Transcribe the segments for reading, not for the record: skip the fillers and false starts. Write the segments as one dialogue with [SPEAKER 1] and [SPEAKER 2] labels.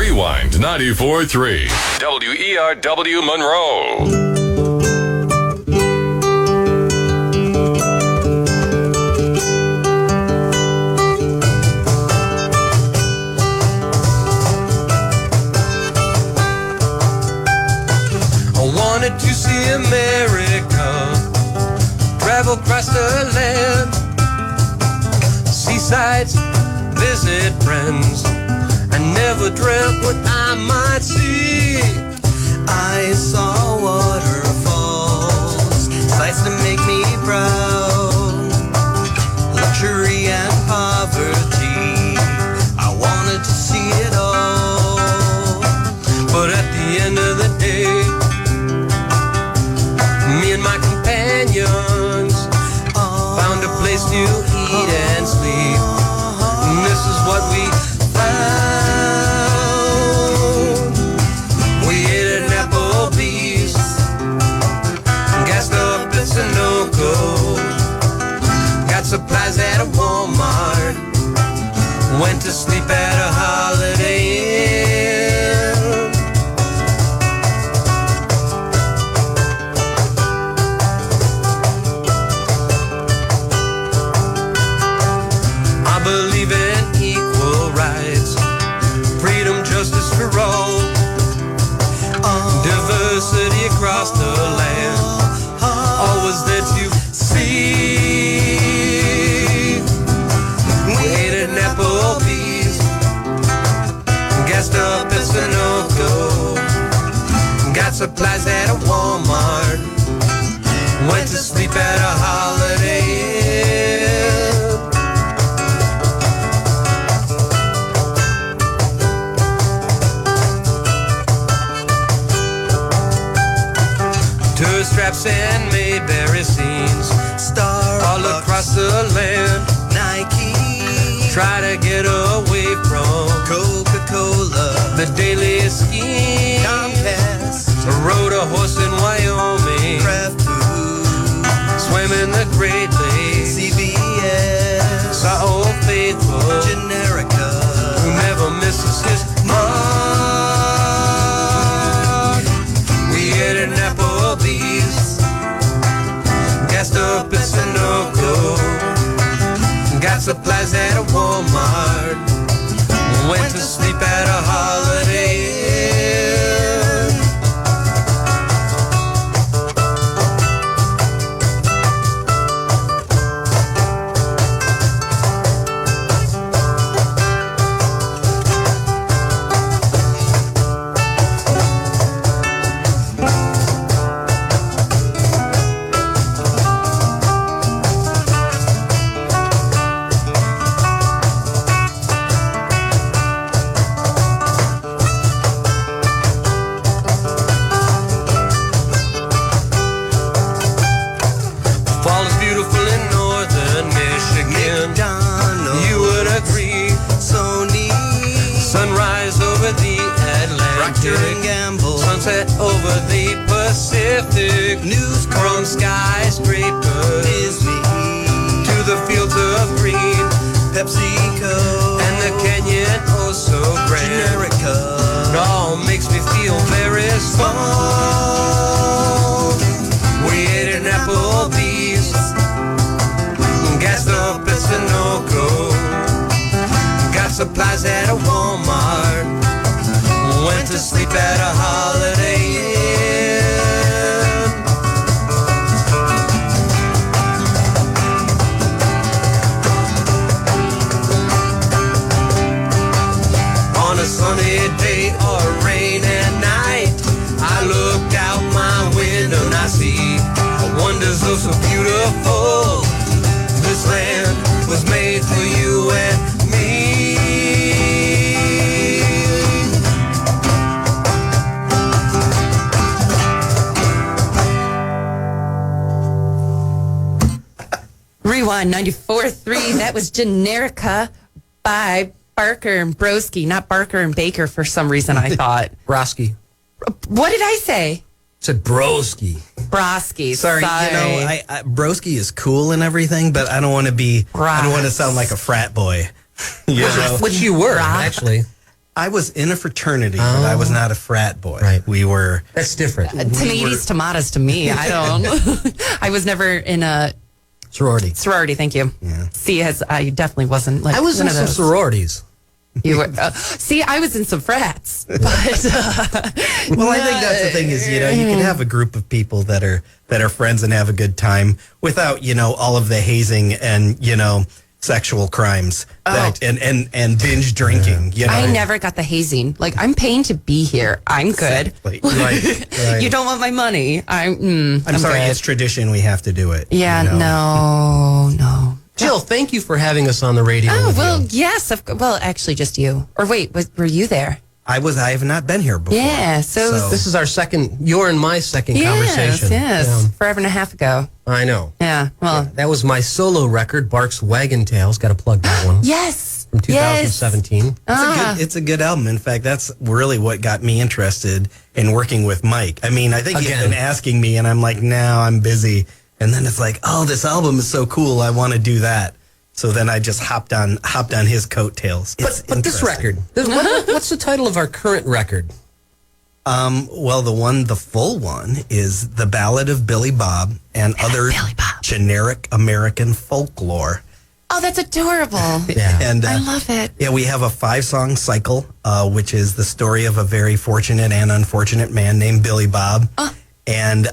[SPEAKER 1] Rewind 94.3 WERW Monroe.
[SPEAKER 2] Wanted to see America, travel across the land, seasides, visit friends. I never dreamt what I might see. I saw waterfalls, sights to make me proud, luxury and poverty. I wanted to see it all, but at the end of the day, me and my companions found a place to eat and sleep. And this is what we found. We ate at Applebee's, gassed up at Sunoco, got supplies at a Walmart, went to sleep at a Holiday Inn. Believe in equal rights, freedom, justice for all, diversity across the land, always there to see. We ate at Applebee's, gassed up at Sunoco, got supplies at a Walmart, went to sleep at a Holiday Inn. Straps and Mayberry scenes, Starbucks, all across the land. Nike, try to get away from Coca-Cola, the daily scheme. Comcast, rode a horse in Wyoming. Craft food, swam in the Great Lakes. CBS, saw Old Faithful. Generica, who never misses his mark. We ate an Applebee's, gassed up at Sunoco, got supplies at a Walmart, went to sleep at a Holiday Inn. Sunset over the Pacific, news from skyscrapers, Disney, to the fields of green, PepsiCo, and the canyon oh so grand. Generica, it all makes me feel very small. We ate an Applebee's, gassed up at Sunoco, got supplies at a Walmart, went to sleep at a Holiday Inn. On a sunny day or rain at night, I look out my window and I see wonders oh so beautiful. This land was made for you and me.
[SPEAKER 3] Rewind 94.3. That was Generica by Barker and Broski. Not Barker and Baker for some reason, I thought.
[SPEAKER 4] Broski.
[SPEAKER 3] What did I say?
[SPEAKER 4] I said Broski.
[SPEAKER 3] Broski.
[SPEAKER 5] Sorry, I Broski is cool and everything, but I don't want to be, I don't want to sound like a frat boy.
[SPEAKER 4] Which you were, actually.
[SPEAKER 5] I was in a fraternity, but I was not a frat boy.
[SPEAKER 4] Right.
[SPEAKER 5] We were.
[SPEAKER 4] That's different.
[SPEAKER 3] Tomatoes, tomatoes to me. I don't. I was never in a
[SPEAKER 4] Sorority.
[SPEAKER 3] sorority. Thank you.
[SPEAKER 5] Yeah.
[SPEAKER 3] See, I definitely wasn't like
[SPEAKER 4] I was
[SPEAKER 3] one
[SPEAKER 4] in
[SPEAKER 3] of
[SPEAKER 4] some
[SPEAKER 3] those.
[SPEAKER 4] sororities.
[SPEAKER 3] You were, see, I was in some frats, but
[SPEAKER 5] Well, I think that's the thing is, you can have a group of people that are friends and have a good time without, all of the hazing and, sexual crimes and binge drinking.
[SPEAKER 3] I never got the hazing. Like, I'm paying to be here. I'm good.
[SPEAKER 5] Exactly. Right.
[SPEAKER 3] You don't want my money.
[SPEAKER 5] I'm sorry,
[SPEAKER 3] good.
[SPEAKER 5] it's tradition. We have to do it.
[SPEAKER 3] Yeah, no.
[SPEAKER 4] Jill, thank you for having us on the radio.
[SPEAKER 3] Oh,
[SPEAKER 4] with
[SPEAKER 3] well,
[SPEAKER 4] you.
[SPEAKER 3] yes. Well, actually, just you. Or wait, were you there?
[SPEAKER 5] I have not been here before.
[SPEAKER 3] Yeah, so
[SPEAKER 4] This is your and my second conversation.
[SPEAKER 3] Yes,
[SPEAKER 4] Yeah.
[SPEAKER 3] forever and a half ago.
[SPEAKER 4] I know.
[SPEAKER 3] Yeah, well,
[SPEAKER 4] That was my solo record, Bark's Wagon Tails. Got to plug that one.
[SPEAKER 3] yes.
[SPEAKER 4] From 2017.
[SPEAKER 5] It's a good album. In fact, that's really what got me interested in working with Mike. I mean, I think he's
[SPEAKER 4] Again.
[SPEAKER 5] been asking me, and I'm like, no, I'm busy. And then it's like, oh, this album is so cool. I want to do that. So then I just hopped on his coattails.
[SPEAKER 4] But this record, what's the title of our current record?
[SPEAKER 5] Well, the full one is The Ballad of Billy Bob and Other
[SPEAKER 3] Billy Bob.
[SPEAKER 5] Generic American Folklore.
[SPEAKER 3] Oh, that's adorable.
[SPEAKER 4] Yeah.
[SPEAKER 5] And
[SPEAKER 3] I love it.
[SPEAKER 5] Yeah, we have a 5-song cycle, which is the story of a very fortunate and unfortunate man named Billy Bob. And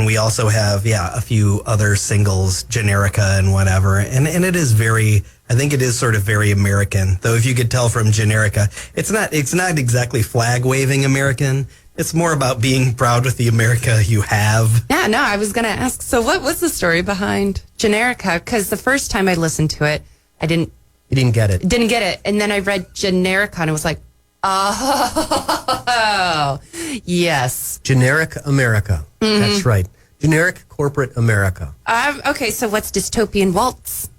[SPEAKER 5] we also have, a few other singles, Generica and whatever. And it is I think it is sort of very American. Though if you could tell from Generica, it's not exactly flag waving American. It's more about being proud with the America you have.
[SPEAKER 3] Yeah, no, I was going to ask. So what was the story behind Generica? Because the first time I listened to it, I didn't
[SPEAKER 4] You didn't get it.
[SPEAKER 3] get it. And then I read Generica and it was like, oh, yes.
[SPEAKER 4] Generic America. That's right. Generic corporate America.
[SPEAKER 3] Okay, so what's Dystopian Waltz?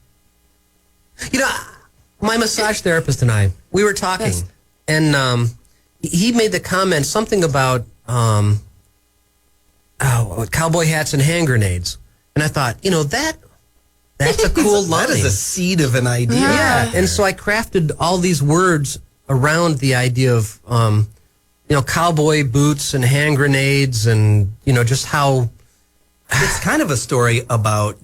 [SPEAKER 4] My massage therapist and I, we were talking,
[SPEAKER 3] Yes.
[SPEAKER 4] and he made the comment something about cowboy hats and hand grenades, and I thought, that's a cool line.
[SPEAKER 5] That is a seed of an idea.
[SPEAKER 4] Yeah, and so I crafted all these words around the idea of cowboy boots and hand grenades, and just how
[SPEAKER 5] It's kind of a story about,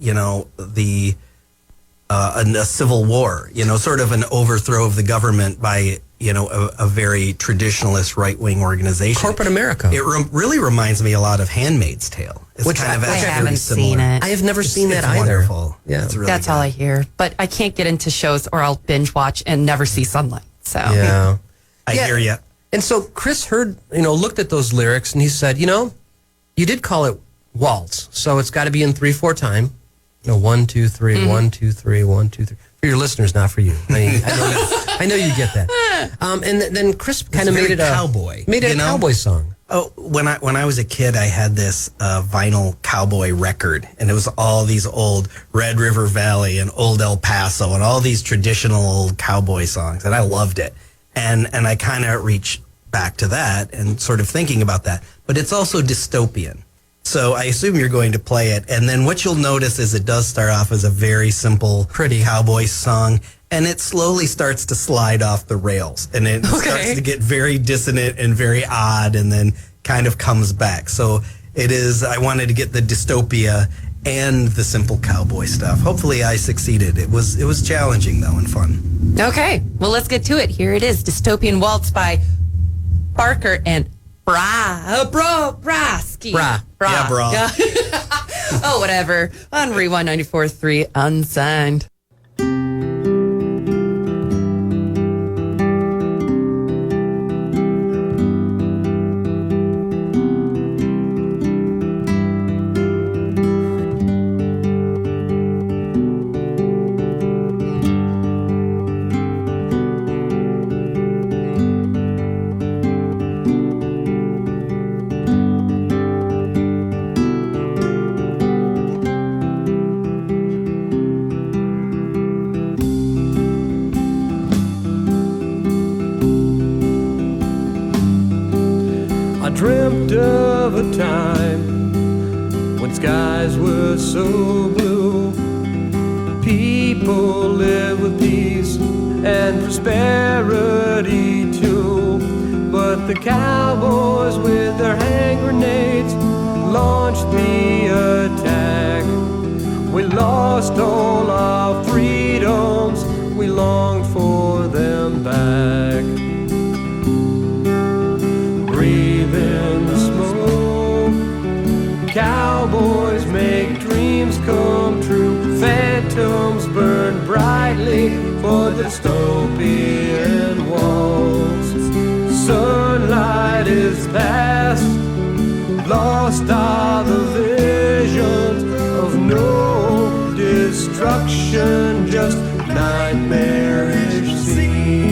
[SPEAKER 5] a civil war, sort of an overthrow of the government by, a very traditionalist right-wing organization.
[SPEAKER 4] corporate America.
[SPEAKER 5] It really reminds me a lot of Handmaid's Tale. It's
[SPEAKER 4] Which
[SPEAKER 5] kind of
[SPEAKER 4] I
[SPEAKER 5] actually
[SPEAKER 3] haven't
[SPEAKER 5] very similar.
[SPEAKER 3] seen it.
[SPEAKER 4] I have never seen that
[SPEAKER 5] It's
[SPEAKER 4] either.
[SPEAKER 5] wonderful.
[SPEAKER 4] Yeah.
[SPEAKER 5] It's really
[SPEAKER 3] That's
[SPEAKER 5] good.
[SPEAKER 3] all I hear. But I can't get into shows or I'll binge watch and never see sunlight. So
[SPEAKER 4] Yeah.
[SPEAKER 5] I hear you.
[SPEAKER 4] And so Chris heard, looked at those lyrics and he said, you did call it waltz, so it's got to be in 3/4 time. 1, 2, 3, 1, 2, 3, 1, 2, 3. For your listeners, not for you. I know you get that. And then Chris kind of
[SPEAKER 5] very
[SPEAKER 4] made it a
[SPEAKER 5] cowboy,
[SPEAKER 4] Made it a cowboy song.
[SPEAKER 5] Oh, when I was a kid, I had this vinyl cowboy record, and it was all these old Red River Valley and Old El Paso and all these traditional old cowboy songs, and I loved it. And I kind of reached back to that and sort of thinking about that. But it's also dystopian. So I assume you're going to play it. And then what you'll notice is it does start off as a very simple, pretty cowboy song. And it slowly starts to slide off the rails. And it starts to get very dissonant and very odd and then kind of comes back. So I wanted to get the dystopia and the simple cowboy stuff. Hopefully I succeeded. It was challenging though and fun.
[SPEAKER 3] Okay, well, let's get to it. Here it is, Dystopian Waltz by Barker and Broski.
[SPEAKER 4] Bra.
[SPEAKER 5] Yeah, bra.
[SPEAKER 3] Oh, whatever. On Rewind 94.3 Unsigned.
[SPEAKER 6] I dreamt of a time when skies were so blue. People lived with peace and prosperity too. But the cowboys with their hand grenades launched the attack. We lost all our freedoms, we longed for them back. Breathe in the smoke, cowboys make dreams come true. Phantoms burn brightly for the dystopian walls. Sunlight is past, lost are the visions of no destruction, just nightmarish scenes.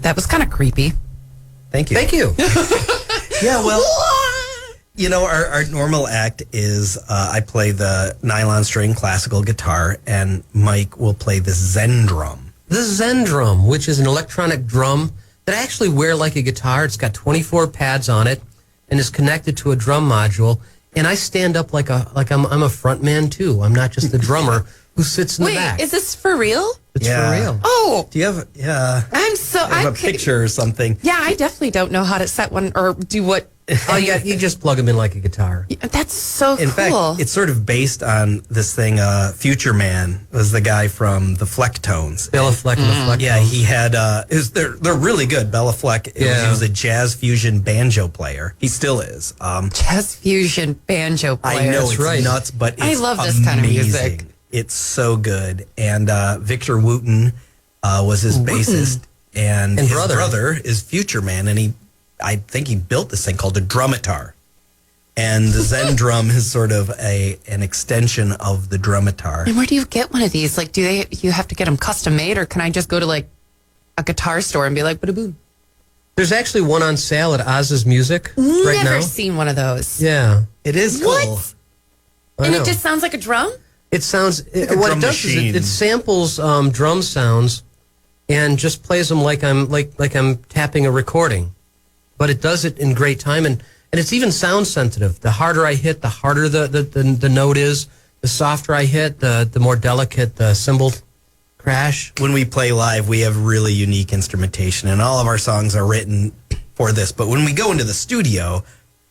[SPEAKER 3] That was kind of creepy.
[SPEAKER 5] Thank you.
[SPEAKER 4] Thank you.
[SPEAKER 5] Yeah, well, you know, our normal act is I play the nylon string classical guitar, and Mike will play the Zen drum.
[SPEAKER 4] The Zen drum, which is an electronic drum that I actually wear like a guitar. It's got 24 pads on it and is connected to a drum module. And I stand up like I'm a front man too. I'm not just the drummer who sits in the
[SPEAKER 3] Wait,
[SPEAKER 4] back.
[SPEAKER 3] is this for real?
[SPEAKER 4] It's
[SPEAKER 5] Yeah.
[SPEAKER 4] for real.
[SPEAKER 3] Oh,
[SPEAKER 5] Do you have? Yeah.
[SPEAKER 3] I'm so.
[SPEAKER 5] I have
[SPEAKER 3] I'm
[SPEAKER 5] a picture or something.
[SPEAKER 3] Yeah, I definitely don't know how to set one or do what.
[SPEAKER 4] Oh, yeah, you just plug them in like a guitar.
[SPEAKER 3] That's so
[SPEAKER 5] In
[SPEAKER 3] cool.
[SPEAKER 5] fact, it's sort of based on this thing. Future Man was the guy from the Flecktones.
[SPEAKER 4] Bella Fleck and the Fleck.
[SPEAKER 5] Yeah, he had. They're really good. Bella Fleck. He was a jazz fusion banjo player. He still is.
[SPEAKER 3] Jazz fusion banjo player.
[SPEAKER 5] I know
[SPEAKER 4] That's
[SPEAKER 5] it's
[SPEAKER 4] right.
[SPEAKER 5] nuts, but it's
[SPEAKER 3] I love this kind of music.
[SPEAKER 5] amazing. It's so good. And Victor Wooten was his bassist, and his brother is Future Man, and I think he built this thing called a drumitar. And the Zen drum is sort of an extension of the drumitar.
[SPEAKER 3] And where do you get one of these? Like, you have to get them custom made, or can I just go to like a guitar store and be like, ba-da-boom?
[SPEAKER 4] There's actually one on sale at Oz's Music right now.
[SPEAKER 3] Never seen one of those.
[SPEAKER 4] Yeah.
[SPEAKER 5] It is cool.
[SPEAKER 3] What?
[SPEAKER 4] I
[SPEAKER 3] And
[SPEAKER 4] know.
[SPEAKER 3] it just sounds like a drum?
[SPEAKER 4] It sounds
[SPEAKER 5] a
[SPEAKER 4] what
[SPEAKER 5] drum
[SPEAKER 4] it does
[SPEAKER 5] machine.
[SPEAKER 4] is it samples drum sounds and just plays them like I'm tapping a recording, but it does it in great time, and it's even sound sensitive. The harder I hit, the harder the note is. The softer I hit, the more delicate the cymbal crash.
[SPEAKER 5] When we play live, we have really unique instrumentation, and all of our songs are written for this. But when we go into the studio,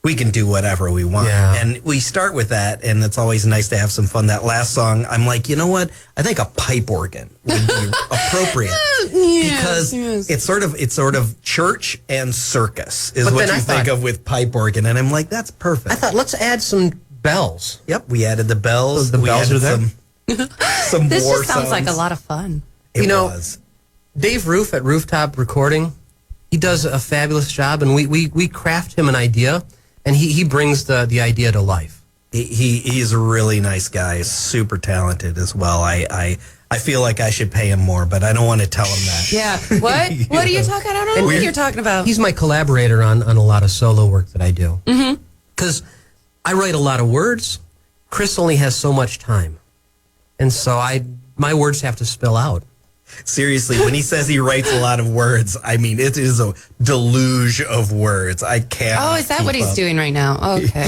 [SPEAKER 5] we can do whatever we want.
[SPEAKER 4] Yeah.
[SPEAKER 5] And we start with that, and it's always nice to have some fun. That last song, I'm like, you know what? I think a pipe organ would be appropriate. Because it's sort of church and circus is
[SPEAKER 4] But
[SPEAKER 5] what
[SPEAKER 4] then
[SPEAKER 5] you
[SPEAKER 4] I
[SPEAKER 5] think
[SPEAKER 4] thought-
[SPEAKER 5] of with pipe organ. And I'm like, that's perfect.
[SPEAKER 4] I thought let's add some bells.
[SPEAKER 5] Yep, we added the bells.
[SPEAKER 4] The
[SPEAKER 5] we
[SPEAKER 4] bells
[SPEAKER 5] added
[SPEAKER 4] are there?
[SPEAKER 5] some
[SPEAKER 3] This
[SPEAKER 5] war
[SPEAKER 3] just sounds like a
[SPEAKER 5] sounds.
[SPEAKER 3] lot of fun.
[SPEAKER 5] It
[SPEAKER 4] You know,
[SPEAKER 5] was.
[SPEAKER 4] Dave Roof at Rooftop Recording, he does a fabulous job, and we craft him an idea, and he brings the idea to life.
[SPEAKER 5] He's a really nice guy, super talented as well. I feel like I should pay him more, but I don't want to tell him that.
[SPEAKER 3] Yeah. What? What are you talking? I don't know what you're talking about.
[SPEAKER 4] He's my collaborator on a lot of solo work that I do. Because I write a lot of words. Chris only has so much time. And so my words have to spill out.
[SPEAKER 5] Seriously, when he says he writes a lot of words, I mean, it is a deluge of words. I can't.
[SPEAKER 3] Oh, is that what he's doing right now? Okay.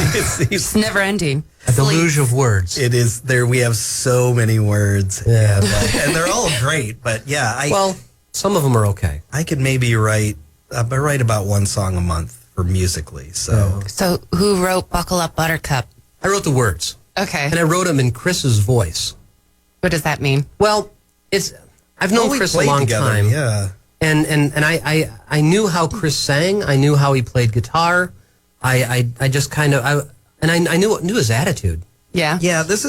[SPEAKER 3] It's never ending.
[SPEAKER 4] A deluge of words.
[SPEAKER 5] It is there. We have so many words.
[SPEAKER 4] Yeah.
[SPEAKER 5] And they're all great. But yeah,
[SPEAKER 4] Well, some of them are okay.
[SPEAKER 5] I could maybe write about one song a month for Musically. So
[SPEAKER 3] So who wrote Buckle Up Buttercup?
[SPEAKER 4] I wrote the words.
[SPEAKER 3] Okay.
[SPEAKER 4] And I wrote them in Chris's voice.
[SPEAKER 3] What does that mean?
[SPEAKER 4] Well, I've known
[SPEAKER 5] we
[SPEAKER 4] Chris a
[SPEAKER 5] played
[SPEAKER 4] long
[SPEAKER 5] together,
[SPEAKER 4] time.
[SPEAKER 5] Yeah.
[SPEAKER 4] And I knew how Chris sang. I knew how he played guitar. I just kind of I knew his attitude.
[SPEAKER 3] Yeah.
[SPEAKER 5] Yeah, this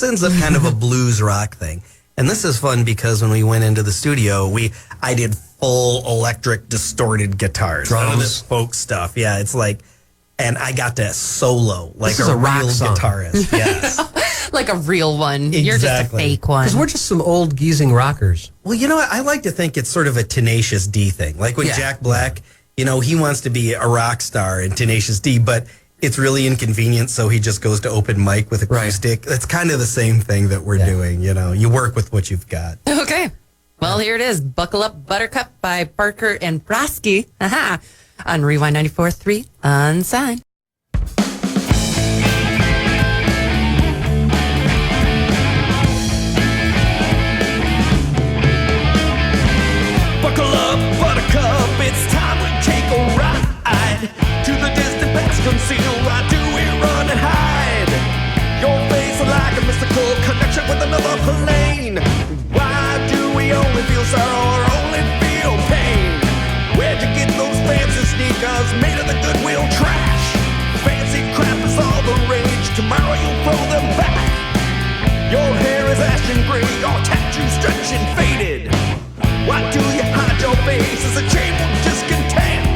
[SPEAKER 5] ends up kind of a blues rock thing. And this is fun because when we went into the studio, I did full electric distorted guitars. None of
[SPEAKER 4] Drums.
[SPEAKER 5] this folk stuff. Yeah, it's like, and I got to solo like
[SPEAKER 4] This is a rock
[SPEAKER 5] real
[SPEAKER 4] song.
[SPEAKER 5] guitarist. Yes.
[SPEAKER 3] Like a real one. You're just a
[SPEAKER 5] Exactly.
[SPEAKER 3] fake one.
[SPEAKER 4] Because we're just some old geezing rockers.
[SPEAKER 5] Well, you know what? I like to think it's sort of a Tenacious D thing. Like with
[SPEAKER 4] Yeah.
[SPEAKER 5] Jack Black, he wants to be a rock star in Tenacious D, but it's really inconvenient, so he just goes to open mic with acoustic. It's kind of the same thing that we're doing, You work with what you've got.
[SPEAKER 3] Okay. Well, here it is. Buckle Up Buttercup by Parker and Broski. Aha. On Rewind 94.3 Unsigned.
[SPEAKER 2] Buckle up, buttercup, it's time we take a ride to the distant past, conceal. Why do we run and hide? Your face is like a mystical connection with another plane. Why do we only feel sorrow or only feel pain? Where'd you get those fancy sneakers made of the Goodwill trash? Fancy crap is all the rage. Tomorrow you'll throw them back. Your hair is ashen gray, your tattoos stretched and faded. Why do you hide your face as a chain of discontent?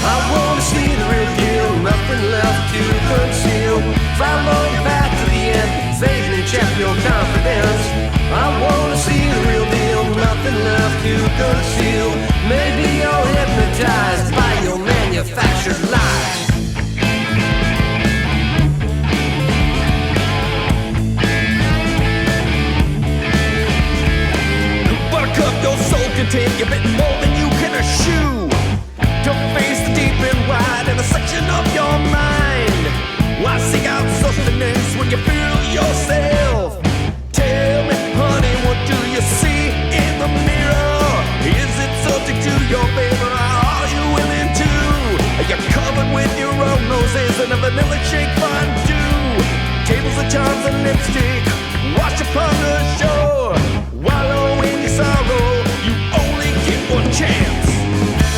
[SPEAKER 2] I wanna see the real deal, nothing left to conceal. Follow you back to the end, vaguely check your confidence. I wanna see the real deal, nothing left to conceal. Maybe you're hypnotized by your manufactured lies. Buttercup, your soul content, you've bitten more than you can eschew. Don't face the deep and wide in a section of your mind. Why seek out sustenance when you feel yourself? Tell me
[SPEAKER 6] lipstick, wash upon the shore. Wallow in your sorrow, you only get one chance.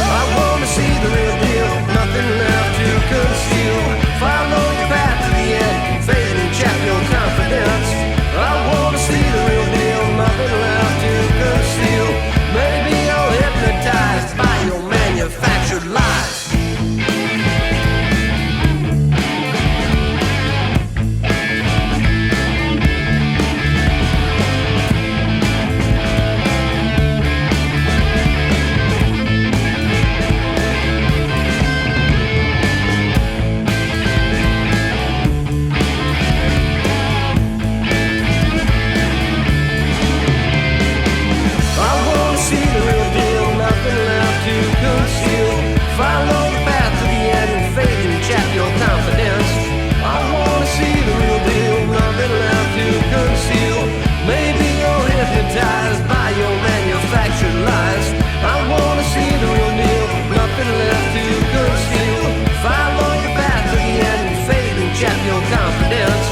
[SPEAKER 6] I wanna see the real deal, nothing left to conceal. Follow your path to the end, fade and chap your confidence. I wanna see the real deal, nothing left to conceal. Maybe you're hypnotized by your manufactured lies. Follow the path to the end and fade and chap your confidence. I wanna see the real deal, nothing left to conceal. Maybe you're hypnotized by your manufactured lies. I wanna see the real deal, nothing left to conceal. Follow your path to the end and fade and chap your confidence.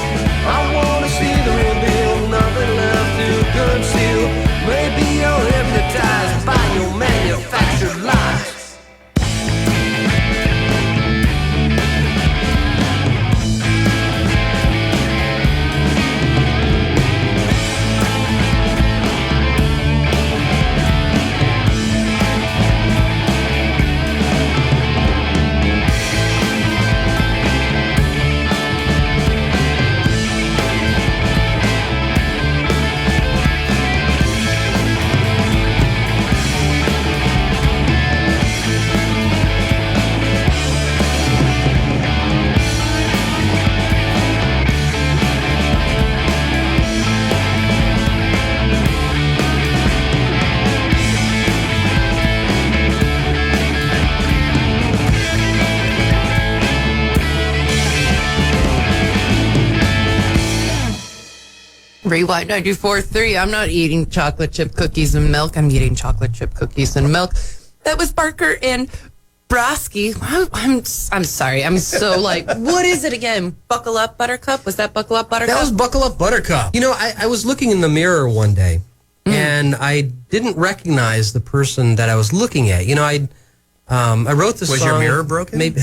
[SPEAKER 6] I wanna see the real deal, nothing left to conceal. Maybe you're hypnotized by your manufactured lies.
[SPEAKER 3] Rewind 94.3. I'm not eating chocolate chip cookies and milk. I'm eating chocolate chip cookies and milk. That was Barker and Broski. I'm sorry. I'm so like, what is it again? Buckle Up Buttercup? Was that Buckle Up Buttercup?
[SPEAKER 4] That was Buckle Up Buttercup. You know, I was looking in the mirror one day, and I didn't recognize the person that I was looking at. You know, I wrote this song.
[SPEAKER 5] Was your mirror broken?
[SPEAKER 4] Maybe.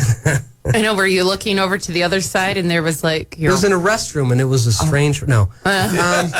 [SPEAKER 3] I know. Were you looking over to the other side and there was like...
[SPEAKER 4] It was in a restroom, and it was a strange... No. And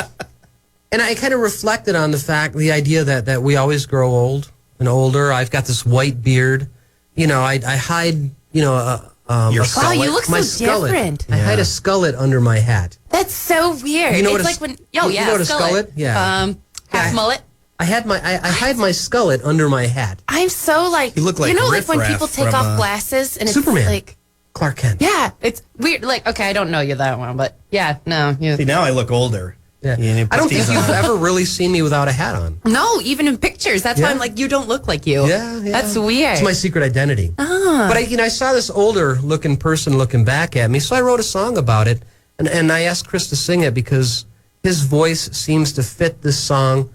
[SPEAKER 4] I kind of reflected on the idea that we always grow old and older. I've got this white beard. You know, I hide, you know...
[SPEAKER 5] Your
[SPEAKER 3] wow,
[SPEAKER 5] skullet.
[SPEAKER 3] you look
[SPEAKER 4] my
[SPEAKER 3] so
[SPEAKER 4] skullet.
[SPEAKER 3] different.
[SPEAKER 4] I hide a skullet under my hat.
[SPEAKER 3] That's so weird.
[SPEAKER 4] You know
[SPEAKER 3] it's
[SPEAKER 4] what
[SPEAKER 3] like when...
[SPEAKER 4] you know what a skullet? Yeah.
[SPEAKER 3] Half mullet.
[SPEAKER 4] I hide my skullet under my hat.
[SPEAKER 3] I'm so like...
[SPEAKER 5] You look like
[SPEAKER 3] like when
[SPEAKER 5] Riff
[SPEAKER 3] people
[SPEAKER 5] Raff
[SPEAKER 3] take
[SPEAKER 5] from,
[SPEAKER 3] off glasses and it's
[SPEAKER 4] Superman.
[SPEAKER 3] like...
[SPEAKER 4] Clark Kent.
[SPEAKER 3] Yeah, it's weird. Like, okay, I don't know you that one, but yeah, no.
[SPEAKER 5] See, now I look older.
[SPEAKER 4] Yeah.
[SPEAKER 5] You
[SPEAKER 4] I don't
[SPEAKER 5] put
[SPEAKER 4] think
[SPEAKER 5] these
[SPEAKER 4] you've
[SPEAKER 5] on.
[SPEAKER 4] ever really seen me without a hat on.
[SPEAKER 3] No, even in pictures. That's why
[SPEAKER 4] Yeah.
[SPEAKER 3] I'm like, you don't look like you.
[SPEAKER 4] Yeah.
[SPEAKER 3] That's weird.
[SPEAKER 4] It's my secret identity. But I saw this older looking person looking back at me, so I wrote a song about it, and I asked Chris to sing it because his voice seems to fit this song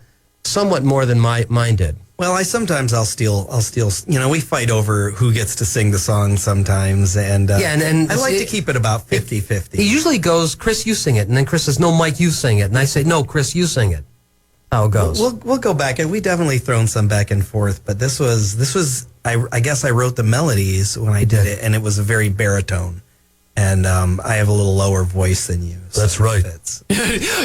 [SPEAKER 4] somewhat more than mine did.
[SPEAKER 5] Well, I'll steal. You know, we fight over who gets to sing the song sometimes, and
[SPEAKER 4] and
[SPEAKER 5] I like to keep it about 50-50.
[SPEAKER 4] He usually goes, Chris, you sing it, and then Chris says, no, Mike, you sing it, and I say, no, Chris, you sing it. How it goes.
[SPEAKER 5] We'll go back, and we definitely thrown some back and forth, but this was I guess I wrote the melodies when I did it, and it was a very baritone, and I have a little lower voice than you. So
[SPEAKER 4] That's right.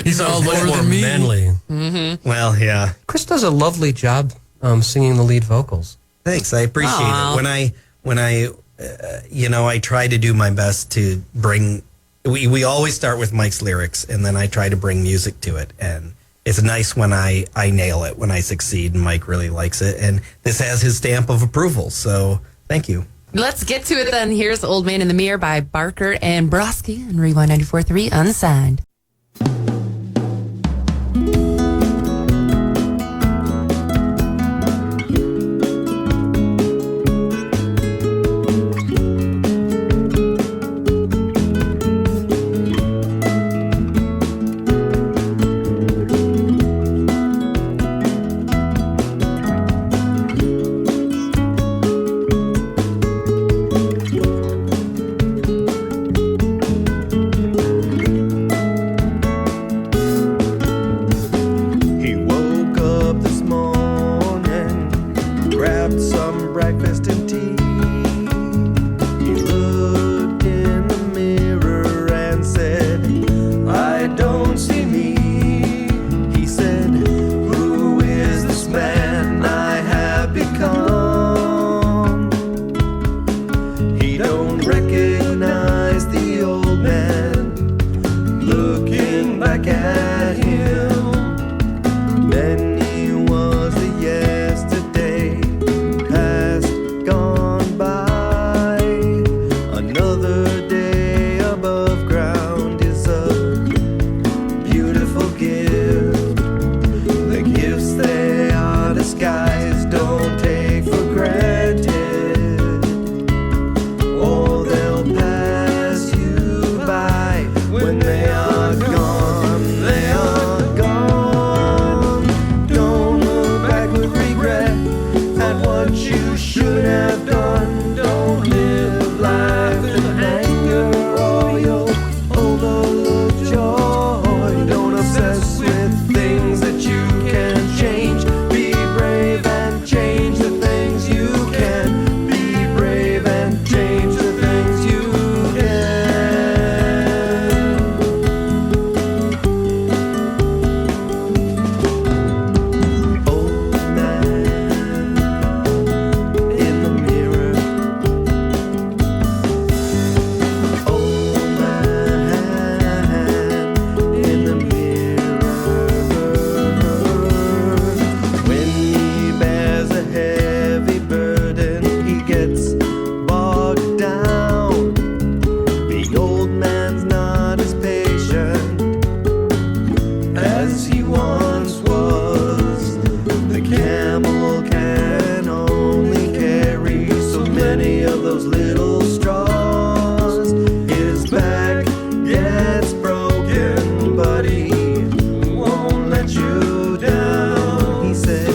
[SPEAKER 3] He's
[SPEAKER 4] all more manly.
[SPEAKER 3] Mm-hmm.
[SPEAKER 5] Well, yeah.
[SPEAKER 4] Chris does a lovely job singing the lead vocals.
[SPEAKER 5] Thanks, I appreciate it. When I I try to do my best to bring. We always start with Mike's lyrics, and then I try to bring music to it, and it's nice when I nail it, when I succeed, and Mike really likes it, and this has his stamp of approval. So thank you.
[SPEAKER 3] Let's get to it then. Here's Old Man in the Mirror by Barker and Broski and Rewind 94.3 Unsigned.
[SPEAKER 6] grabbed some breakfast and tea. He looked in the mirror and said, I don't see me. He said, who is this man I have become? He don't recognize the old man, looking back at him. Many was the yesterday, past gone by. Another day above ground is a beautiful gift. The gifts they are disguised, don't take for granted. Oh, they'll pass you by when they are gone. They are gone. Don't look back with regret at what you should have done. Don't live life in anger or you'll overlook joy. Don't obsess with things that you can change. Be brave and change the things you can. Be brave and change the things you can. Old man in the mirror. Old man in the mirror. When he bears a heavy burden, he gets bogged down. The old man's not as patient as he once was. The camel can only carry so many of those little straws. His back gets broken, but he won't let you down. He said,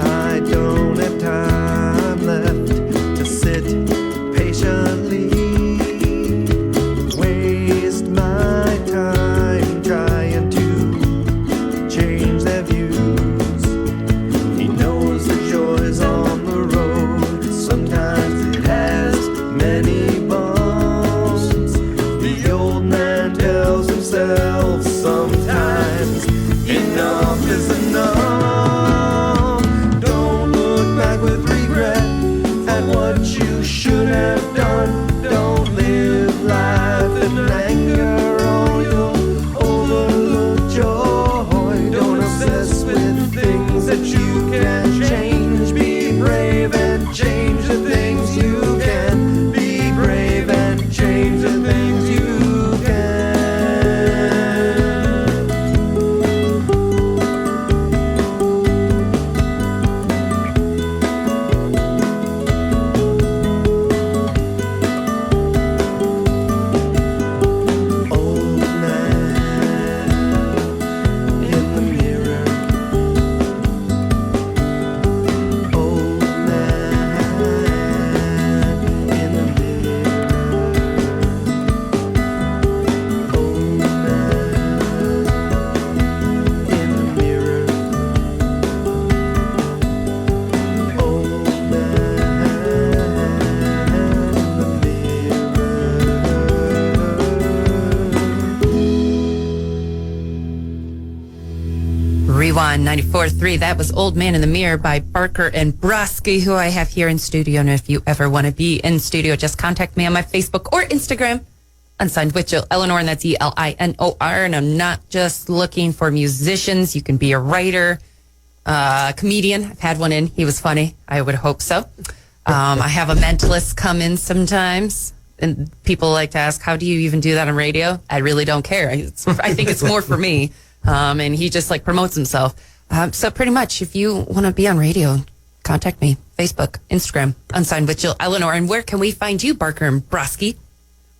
[SPEAKER 6] I don't have time left to sit patiently, waste my time trying to change their views. He knows the joys on the road, sometimes it has many bumps. The old man tells himself sometimes enough is enough. Don't look back with regret at what you should have done. Don't live life in anger or you'll overlook joy. Don't obsess with things that you can change. Be brave and change the things you can. Be brave and change the things you can. Old man in the mirror. Old man in the mirror. Old man in the mirror. Old
[SPEAKER 3] Rewind 94.3. That was Old Man in the Mirror by Barker and Broski, who I have here in studio. And if you ever want to be in studio, just contact me on my Facebook or Instagram. Unsigned with Jill Elinor, and that's Elinor. And I'm not just looking for musicians. You can be a writer, comedian. I've had one in. He was funny. I would hope so. I have a mentalist come in sometimes. And people like to ask, how do you even do that on radio? I really don't care. I think it's more for me. And he just like promotes himself. So pretty much, if you want to be on radio, contact me. Facebook, Instagram, Unsigned with Jill Elinor. And where can we find you, Barker and Broski?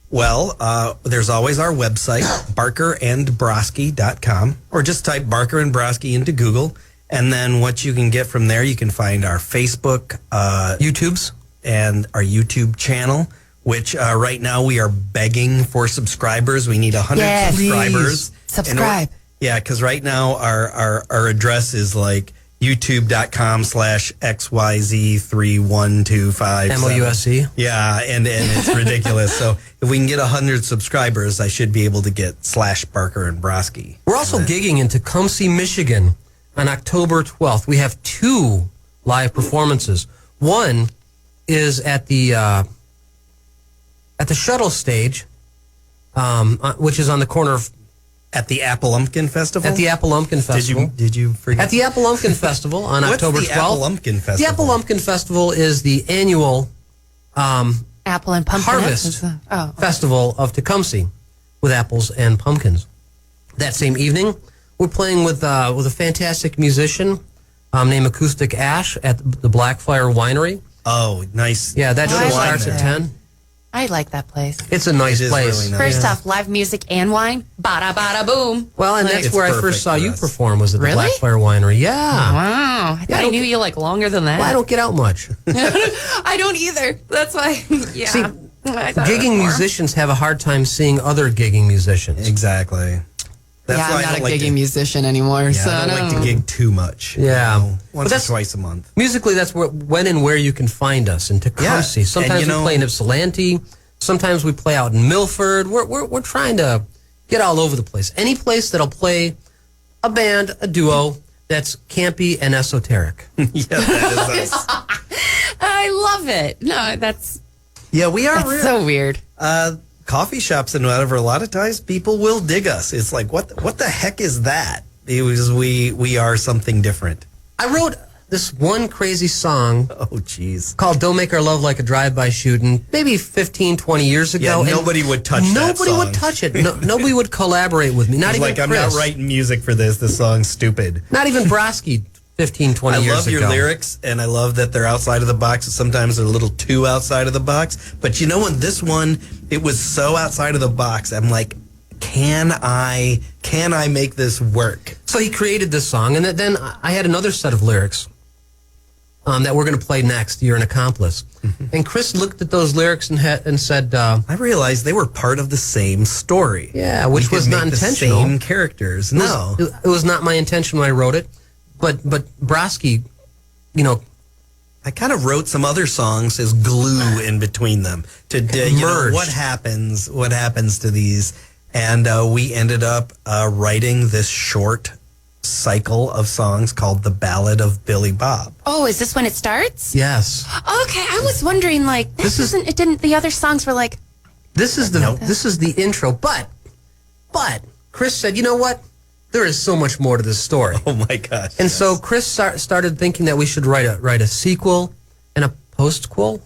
[SPEAKER 5] Well, there's always our website, barkerandbroski.com, or just type Barker and Broski into Google. And then what you can get from there, you can find our Facebook, YouTubes, and our YouTube channel, which right now we are begging for subscribers. We need 100 subscribers.
[SPEAKER 3] Subscribe.
[SPEAKER 5] Yeah, because right now our address is like youtube.com/XYZ3125.
[SPEAKER 4] MOUSE.
[SPEAKER 5] Yeah, and it's ridiculous. So if we can get 100 subscribers, I should be able to get /Barker and Broski.
[SPEAKER 4] We're also gigging in Tecumseh, Michigan on October 12th. We have 2 live performances. One is at the Shuttle Stage, which is on the corner of...
[SPEAKER 5] At the Apple-Lumpkin Festival?
[SPEAKER 4] At the Apple-Lumpkin Festival.
[SPEAKER 5] Did you forget?
[SPEAKER 4] At the Apple-Lumpkin Festival on October 12th.
[SPEAKER 5] What's the Apple-Lumpkin Festival?
[SPEAKER 4] The Apple-Lumpkin Festival is the annual
[SPEAKER 3] Apple and pumpkin
[SPEAKER 4] harvest festival of Tecumseh with apples and pumpkins. That same evening, we're playing with a fantastic musician named Acoustic Ash at the Blackfire Winery.
[SPEAKER 5] Oh, nice.
[SPEAKER 4] Yeah, that show
[SPEAKER 3] I
[SPEAKER 4] starts
[SPEAKER 3] like
[SPEAKER 4] at
[SPEAKER 3] that.
[SPEAKER 4] 10.
[SPEAKER 3] I like that place.
[SPEAKER 4] It's a nice
[SPEAKER 5] It is
[SPEAKER 4] place.
[SPEAKER 5] really nice.
[SPEAKER 3] First off, live music and wine. Bada bada boom.
[SPEAKER 4] Well, and that's
[SPEAKER 5] It's
[SPEAKER 4] where I
[SPEAKER 5] perfect
[SPEAKER 4] first saw
[SPEAKER 5] for
[SPEAKER 4] you
[SPEAKER 5] us.
[SPEAKER 4] perform, was at the
[SPEAKER 3] Really?
[SPEAKER 4] Blackfire Winery. Yeah.
[SPEAKER 3] Wow. I thought I knew you like longer than that.
[SPEAKER 4] Well, I don't get out much.
[SPEAKER 3] I don't either. That's why. Yeah.
[SPEAKER 4] See,
[SPEAKER 3] I thought it was
[SPEAKER 4] Gigging
[SPEAKER 3] more.
[SPEAKER 4] musicians have a hard time seeing other gigging musicians.
[SPEAKER 5] Exactly. That's
[SPEAKER 3] Yeah,
[SPEAKER 5] why
[SPEAKER 3] I'm not
[SPEAKER 5] I
[SPEAKER 3] a
[SPEAKER 5] don't like
[SPEAKER 3] gigging
[SPEAKER 5] to,
[SPEAKER 3] musician anymore.
[SPEAKER 5] yeah,
[SPEAKER 3] so
[SPEAKER 5] I don't like to gig too much.
[SPEAKER 4] Yeah.
[SPEAKER 5] Once
[SPEAKER 4] But
[SPEAKER 5] or
[SPEAKER 4] that's-
[SPEAKER 5] twice a month.
[SPEAKER 4] Musically, that's when and where you can find us in Tecumseh.
[SPEAKER 5] Yeah,
[SPEAKER 4] Sometimes
[SPEAKER 5] and,
[SPEAKER 4] we play in Ypsilanti. Sometimes we play out in Milford. We're trying to get all over the place. Any place that'll play a band, a duo that's campy and esoteric.
[SPEAKER 5] Yeah, that is us.
[SPEAKER 3] I love it. No, that's
[SPEAKER 5] Yeah, we are real.
[SPEAKER 3] so weird.
[SPEAKER 5] Coffee shops and whatever, a lot of times people will dig us. It's like, what the heck is that? It was we are something different.
[SPEAKER 4] I wrote this one crazy song
[SPEAKER 5] Oh, jeez.
[SPEAKER 4] called Don't Make Our Love Like a Drive-By Shooting maybe 15, 20 years ago.
[SPEAKER 5] Yeah,
[SPEAKER 4] and
[SPEAKER 5] nobody would touch that
[SPEAKER 4] Nobody
[SPEAKER 5] song.
[SPEAKER 4] would touch it. No, nobody would collaborate with me. Not
[SPEAKER 5] It's
[SPEAKER 4] even
[SPEAKER 5] like, I'm
[SPEAKER 4] Chris.
[SPEAKER 5] not writing music for this. This song's stupid.
[SPEAKER 4] Not even Broski 15, 20
[SPEAKER 5] I
[SPEAKER 4] years
[SPEAKER 5] love
[SPEAKER 4] ago.
[SPEAKER 5] your lyrics, and I love that they're outside of the box. Sometimes they're a little too outside of the box. But you know, in this one, it was so outside of the box. I'm like, can I make this work?
[SPEAKER 4] So he created this song, and then I had another set of lyrics that we're going to play next. You're an Accomplice. And Chris looked at those lyrics and said,
[SPEAKER 5] I realized they were part of the same story.
[SPEAKER 4] yeah, which
[SPEAKER 5] We could
[SPEAKER 4] was not
[SPEAKER 5] make the
[SPEAKER 4] intentional.
[SPEAKER 5] same characters. No.
[SPEAKER 4] It was not my intention when I wrote it. But Broski, you know,
[SPEAKER 5] I kind of wrote some other songs as glue in between them to you know,
[SPEAKER 4] Merged.
[SPEAKER 5] what happens to these, and we ended up writing this short cycle of songs called The Ballad of Billy Bob.
[SPEAKER 3] Oh, is this when it starts?
[SPEAKER 4] yes.
[SPEAKER 3] Okay, I was wondering like
[SPEAKER 4] This is-
[SPEAKER 3] it didn't the other songs were like
[SPEAKER 4] This is the intro. But Chris said, you know what? There is so much more to this story.
[SPEAKER 5] Oh my gosh!
[SPEAKER 4] And so Chris started thinking that we should write a sequel and a postquel.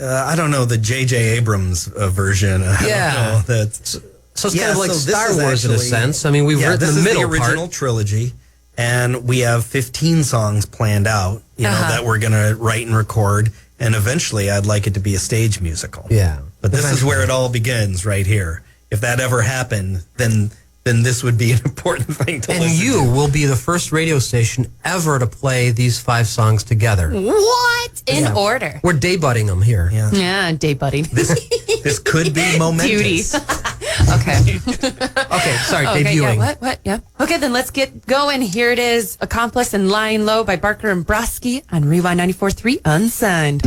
[SPEAKER 5] I don't know the J.J. Abrams version. I
[SPEAKER 4] Yeah.
[SPEAKER 5] don't know. That's
[SPEAKER 4] So it's kind of like
[SPEAKER 5] so this
[SPEAKER 4] Star
[SPEAKER 5] is
[SPEAKER 4] Wars in a
[SPEAKER 5] actually-
[SPEAKER 4] sense. I mean, we've written
[SPEAKER 5] this
[SPEAKER 4] the
[SPEAKER 5] is
[SPEAKER 4] middle
[SPEAKER 5] the original
[SPEAKER 4] part.
[SPEAKER 5] trilogy, and we have 15 songs planned out. You know that we're gonna write and record, and eventually, I'd like it to be a stage musical.
[SPEAKER 4] Yeah.
[SPEAKER 5] But this is where it all begins, right here. If that ever happened, then this would be an important thing to
[SPEAKER 4] And
[SPEAKER 5] listen
[SPEAKER 4] you
[SPEAKER 5] to.
[SPEAKER 4] will be the first radio station ever to play these 5 songs together.
[SPEAKER 3] what in order?
[SPEAKER 4] We're debuting them here.
[SPEAKER 5] Yeah.
[SPEAKER 3] Yeah, day buddy.
[SPEAKER 5] This could be momentous.
[SPEAKER 3] Beauty. Okay.
[SPEAKER 4] Okay, sorry,
[SPEAKER 3] Okay,
[SPEAKER 4] debuting.
[SPEAKER 3] yeah, what? Yeah. Okay, then let's get going. Here it is, Accomplice and Lying Low by Barker and Broski on Rewind 94.3 Unsigned.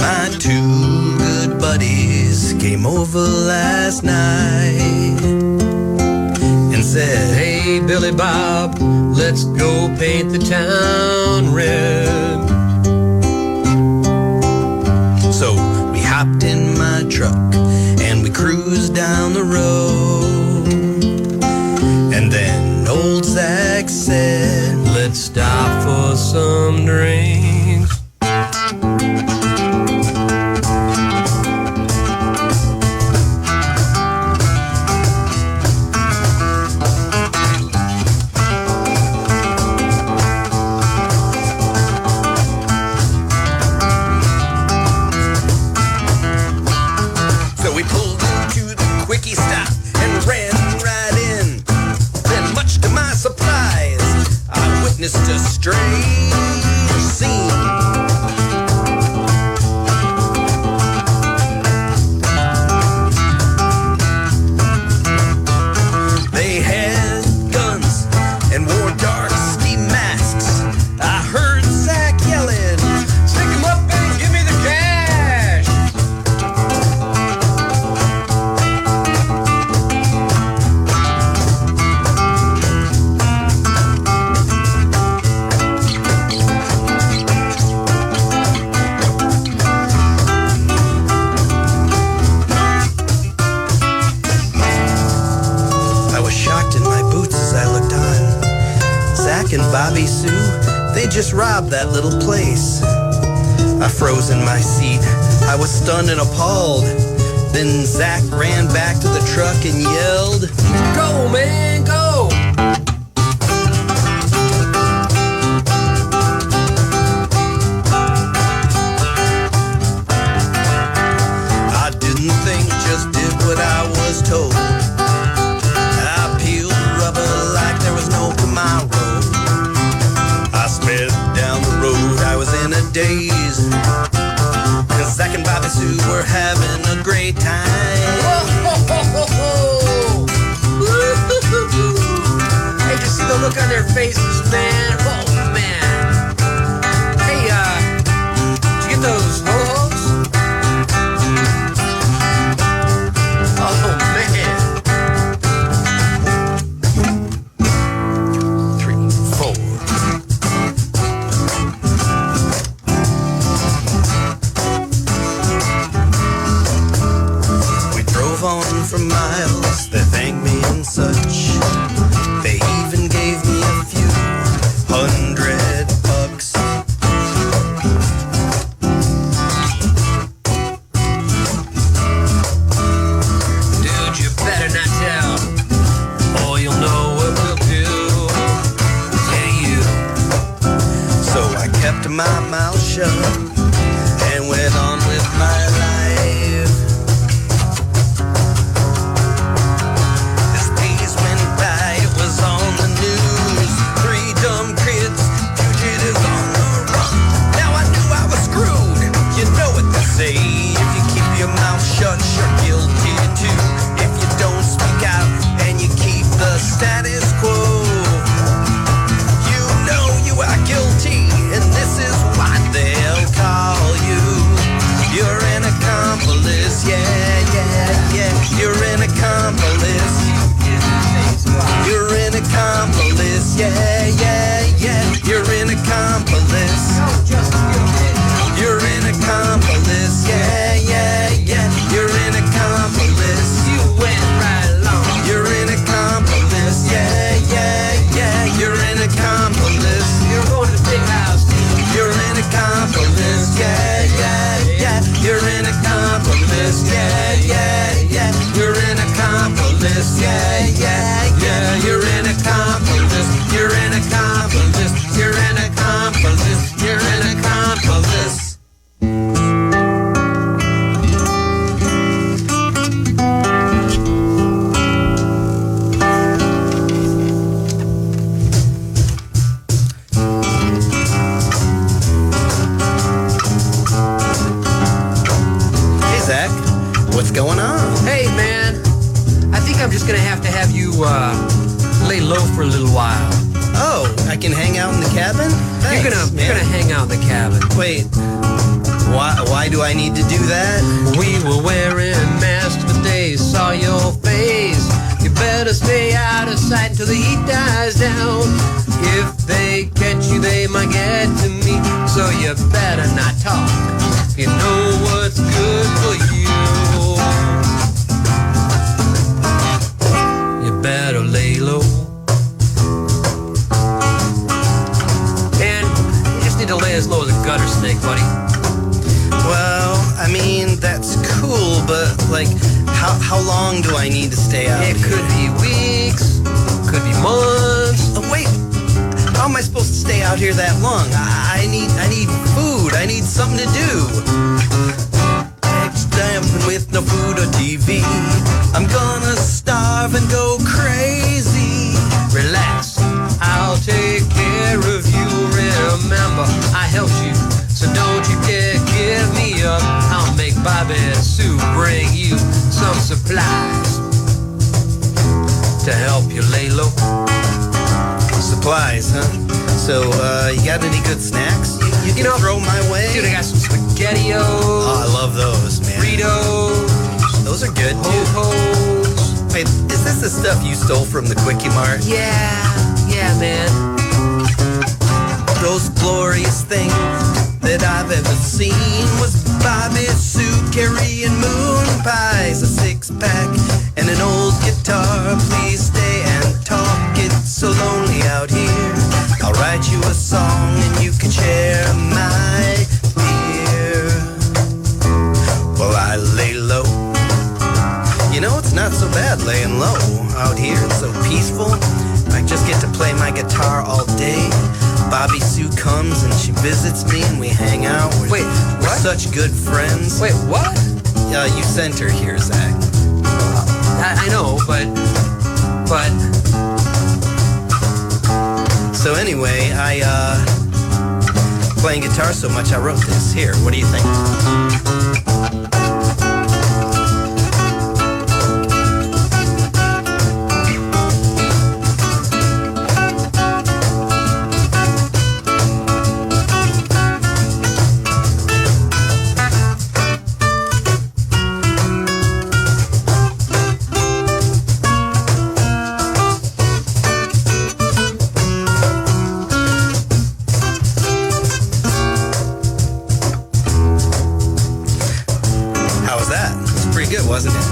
[SPEAKER 5] My 2 good buddies came over last night and said,
[SPEAKER 4] Hey, Billy Bob, let's go paint the town red.
[SPEAKER 5] So we hopped in my truck and we cruised down the road. And then old Zach said,
[SPEAKER 4] Let's stop for some drinks.
[SPEAKER 5] Bobby Sue, they just robbed that little place. I froze in my seat. I was stunned and appalled. Then Zach ran back to the truck and yelled,
[SPEAKER 4] Go, man, go!
[SPEAKER 5] I didn't think, just did what I was told. I peeled the rubber like there was no tomorrow. I sped down the road, I was in a daze. Cause Zach and Bobby Sue were having a great time.
[SPEAKER 4] Hey, just see the look on their faces, man. Oh, man. Hey, did you get those ho-hos? Oh, man. 3, 4.
[SPEAKER 5] We drove on for miles, they thanked me and such. They even gave me a few $100.
[SPEAKER 4] Dude, you better not tell. Or you'll know what we'll do to you.
[SPEAKER 5] So I kept my mouth shut and went on with my life. As days went by, it was on the news. 3 dumb kids, fugitives on the run. Now I knew I was screwed. You know what they say. If you keep your mouth shut, you're guilty too. If you don't speak out and you keep the status quo, you know you are guilty, and this is what they'll call you. You're an accomplice, yeah, yeah, yeah. You're an accomplice. You're an accomplice, yeah, yeah, yeah. You're an accomplice. You're an accomplice, yeah, yeah, yeah. You're an accomplice.
[SPEAKER 4] You went right along.
[SPEAKER 5] You're an accomplice, yeah, yeah, yeah. You're an accomplice.
[SPEAKER 4] You're going to the big house.
[SPEAKER 5] You're an accomplice, yeah, yeah, yeah. You're an accomplice, yeah, yeah, yeah. You're an accomplice, yeah, yeah, yeah. You're an accomplice. You're an accomplice. You're an accomplice. You're an accomplice. Hey Zach, what's going on?
[SPEAKER 4] Hey, man. I think I'm just going to have you lay low for a little while.
[SPEAKER 5] Oh, I can hang out in the cabin? Thanks,
[SPEAKER 4] You're gonna hang out in the cabin.
[SPEAKER 5] Wait, why do I need to do that?
[SPEAKER 4] We were wearing masks, but they saw your face. You better stay out of sight until the heat dies down. If they catch you, they might get to me. So you better not talk. You know what's good for you. You better lay low. And you just need to lay as low as a gutter snake, buddy.
[SPEAKER 5] Well, I mean, that's cool, but like, how long do I need to stay out
[SPEAKER 4] It
[SPEAKER 5] here?
[SPEAKER 4] could be weeks, could be months.
[SPEAKER 5] Oh, wait, how am I supposed to stay out here that long? I need food. I need something to do. Next time with no food or TV, I'm gonna starve and go crazy.
[SPEAKER 4] Relax, I'll take care of you. Remember, I helped you, so don't you dare give me up. I'll make Bobby and Sue bring you some supplies to help you lay low.
[SPEAKER 5] Supplies, huh? So, you got any good snacks you can throw my way?
[SPEAKER 4] Dude, I got some SpaghettiOs.
[SPEAKER 5] Oh, I love those, man.
[SPEAKER 4] Fritos.
[SPEAKER 5] Those are good, too.
[SPEAKER 4] Ho-hos.
[SPEAKER 5] Wait, is this the stuff you stole from the Quickie Mart?
[SPEAKER 4] Yeah, man.
[SPEAKER 5] Those glorious things that I've ever seen was Bobby Sue carrying moon pies, a 6-pack, and an old guitar. Please stay and talk, it's so lonely out here. I'll write a song and you can share my fear. Well, I lay low. You know, it's not so bad laying low out here. It's so peaceful. I just get to play my guitar all day. Bobby Sue comes and she visits me and we hang out. We're such good friends.
[SPEAKER 4] Wait, what?
[SPEAKER 5] You sent her here, Zach.
[SPEAKER 4] I know, but...
[SPEAKER 5] So anyway, playing guitar so much I wrote this. Here, what do you think? Wasn't it?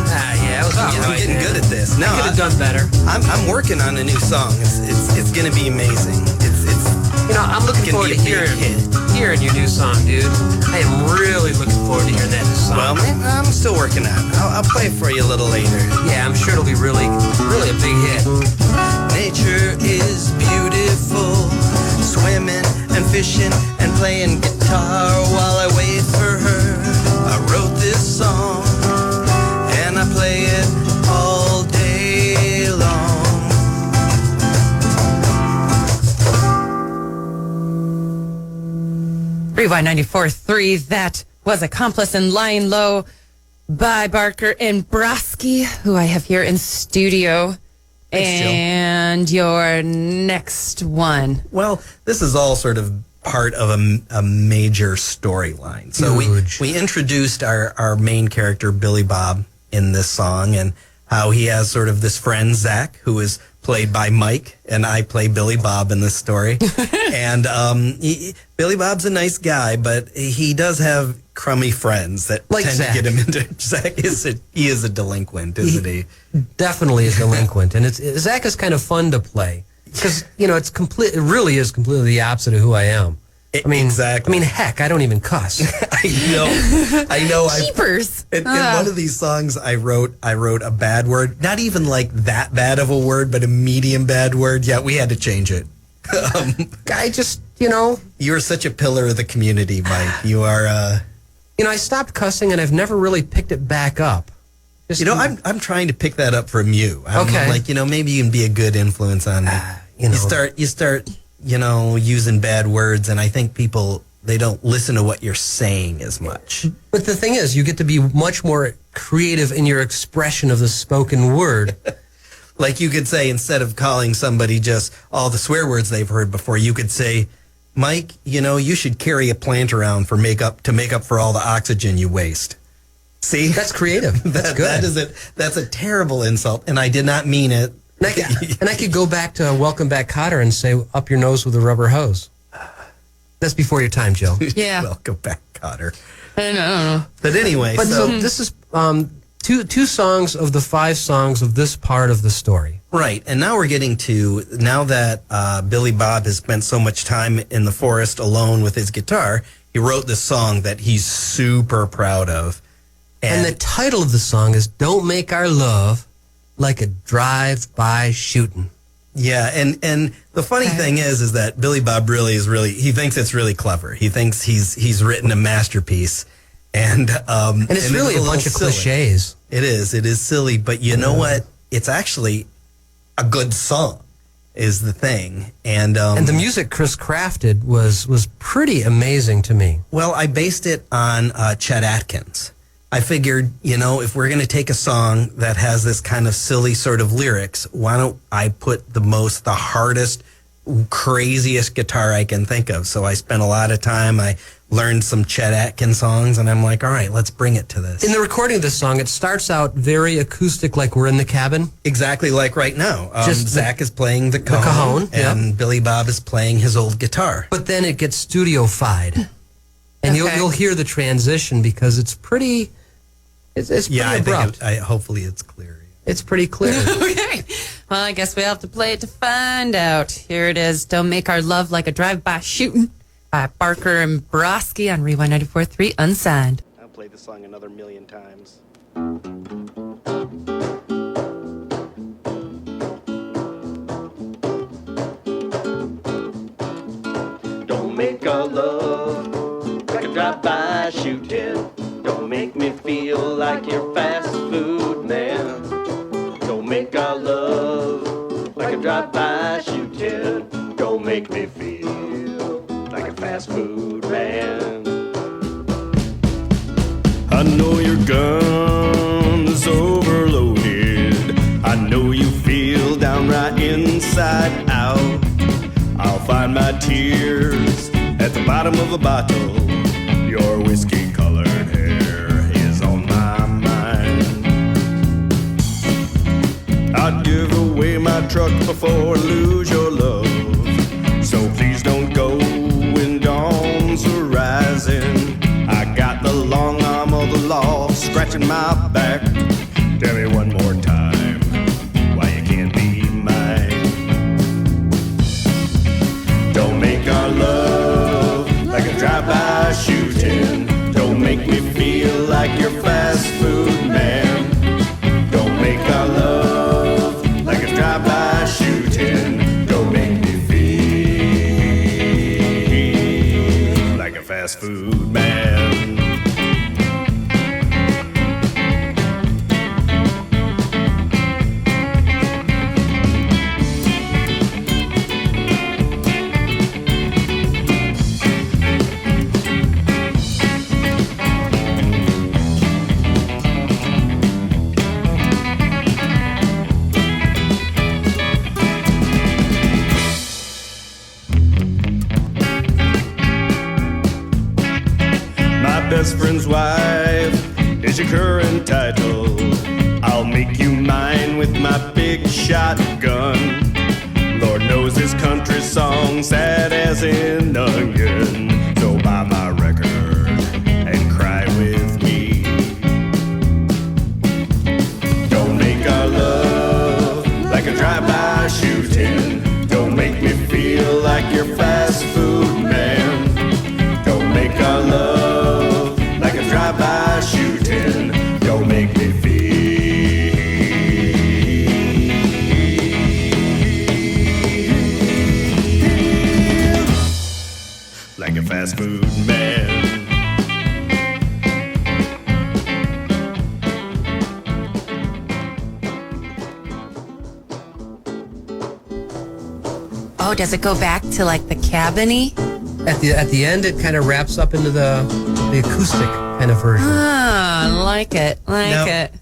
[SPEAKER 4] Yeah, it was
[SPEAKER 5] I'm getting good at this. No,
[SPEAKER 4] I could have done better.
[SPEAKER 5] I'm working on a new song. It's gonna be amazing. It's
[SPEAKER 4] I'm looking forward to hearing your new song, dude. I am really looking forward to hearing that new song.
[SPEAKER 5] Well, I'm still working on it. I'll play it for you a little later.
[SPEAKER 4] Yeah, I'm sure it'll be really a big hit.
[SPEAKER 5] Nature is beautiful, swimming and fishing and playing guitar while I wait for her. I wrote this song. And I play it all day long.
[SPEAKER 3] Rewind 94.3, that was Accomplice and Lying Low by Barker and Broski, who I have here in studio.
[SPEAKER 5] Thanks,
[SPEAKER 3] and
[SPEAKER 5] Jill.
[SPEAKER 3] Your next one.
[SPEAKER 5] Well, this is all sort of part of a major storyline. So we introduced our main character, Billy Bob, in this song, and how he has sort of this friend, Zach, who is played by Mike, and I play Billy Bob in this story. And Billy Bob's a nice guy, but he does have crummy friends that
[SPEAKER 4] like
[SPEAKER 5] tend
[SPEAKER 4] Zach.
[SPEAKER 5] to get him into... Zach he is a delinquent, isn't he?
[SPEAKER 4] Definitely is delinquent, and Zach is kind of fun to play because it really is completely the opposite of who I am.
[SPEAKER 5] Exactly.
[SPEAKER 4] Heck, I don't even cuss.
[SPEAKER 5] I know.
[SPEAKER 3] Jeepers.
[SPEAKER 5] In one of these songs, I wrote a bad word. Not even like that bad of a word, but a medium bad word. Yeah, we had to change it.
[SPEAKER 4] I just,
[SPEAKER 5] You're such a pillar of the community, Mike. You are.
[SPEAKER 4] I stopped cussing, and I've never really picked it back up.
[SPEAKER 5] I'm trying to pick that up from you. I'm
[SPEAKER 4] okay.
[SPEAKER 5] like, maybe you can be a good influence on me. You start. Using bad words, and I think people, they don't listen to what you're saying as much.
[SPEAKER 4] But the thing is, you get to be much more creative in your expression of the spoken word.
[SPEAKER 5] Like you could say, instead of calling somebody just all the swear words they've heard before, you could say, Mike, you should carry a plant around to make up for all the oxygen you waste. See?
[SPEAKER 4] That's creative. That's good.
[SPEAKER 5] That's a terrible insult, and I did not mean it.
[SPEAKER 4] And I could go back to Welcome Back, Kotter, and say, up your nose with a rubber hose. That's before your time, Jill.
[SPEAKER 3] Yeah.
[SPEAKER 5] Welcome back, Kotter.
[SPEAKER 3] I know.
[SPEAKER 5] But anyway,
[SPEAKER 4] so this is two songs of the 5 songs of this part of the story.
[SPEAKER 5] Right, and now we're getting to, now that Billy Bob has spent so much time in the forest alone with his guitar, he wrote this song that he's super proud of.
[SPEAKER 4] And the title of the song is Don't Make Our Love Like a Drive-By Shooting.
[SPEAKER 5] Yeah, and the funny thing is that Billy Bob he thinks it's really clever. He thinks he's written a masterpiece. And
[SPEAKER 4] it's really a bunch of
[SPEAKER 5] silly.
[SPEAKER 4] cliches.
[SPEAKER 5] It is silly, but you know what? It's actually a good song is the thing. And
[SPEAKER 4] the music Chris crafted was pretty amazing to me.
[SPEAKER 5] Well, I based it on Chet Atkins. I figured, if we're going to take a song that has this kind of silly sort of lyrics, why don't I put the hardest, craziest guitar I can think of? So I spent a lot of time. I learned some Chet Atkins songs, and I'm like, all right, let's bring it to this.
[SPEAKER 4] In the recording of this song, it starts out very acoustic, like we're in the cabin.
[SPEAKER 5] Exactly like right now. Zach is playing the cajon, and Billy Bob is playing his old guitar.
[SPEAKER 4] But then it gets studio-fied. And you'll hear the transition because it's pretty... It's pretty abrupt.
[SPEAKER 5] Hopefully it's clear.
[SPEAKER 4] It's pretty clear.
[SPEAKER 3] Okay. Well, I guess we have to play it to find out. Here it is. Don't Make Our Love Like a Drive-By Shooting by Barker and Broski on Rewind 94.3 Unsigned.
[SPEAKER 7] I'll play the song another million times. Don't make our love like a drive-by shooting. Don't make me feel like your fast food man. Don't make our love like a drive-by shooting. Don't make me feel like a fast food man. I know your gun is overloaded. I know you feel downright inside out. I'll find my tears at the bottom of a bottle. Your whiskey-colored hair is on my mind. I'd give away my truck before I lose your love. So please don't go when dawn's rising. I got the long arm of the law scratching my back. Tell me one more time why you can't be mine. Don't make our love like a drive-by shooting. Don't make me feel like your fast food man. Don't make our love like a drive-by shooting. Don't make me feel like a fast food man. Best friend's wife is your current title. I'll make you mine with my big shotgun. Lord knows this country song sad as an onion. So buy my record and cry with me. Don't make our love like a drive-by shooting. Don't make me feel like your fast food man. Don't make our love like a drive-by shooting. Don't make me feel like a fast food man.
[SPEAKER 3] Oh, does it go back to like the cabin-y?
[SPEAKER 4] At the end, it kind of wraps up into the acoustic kind of version.
[SPEAKER 3] Ah, like it.
[SPEAKER 5] Now,
[SPEAKER 3] It.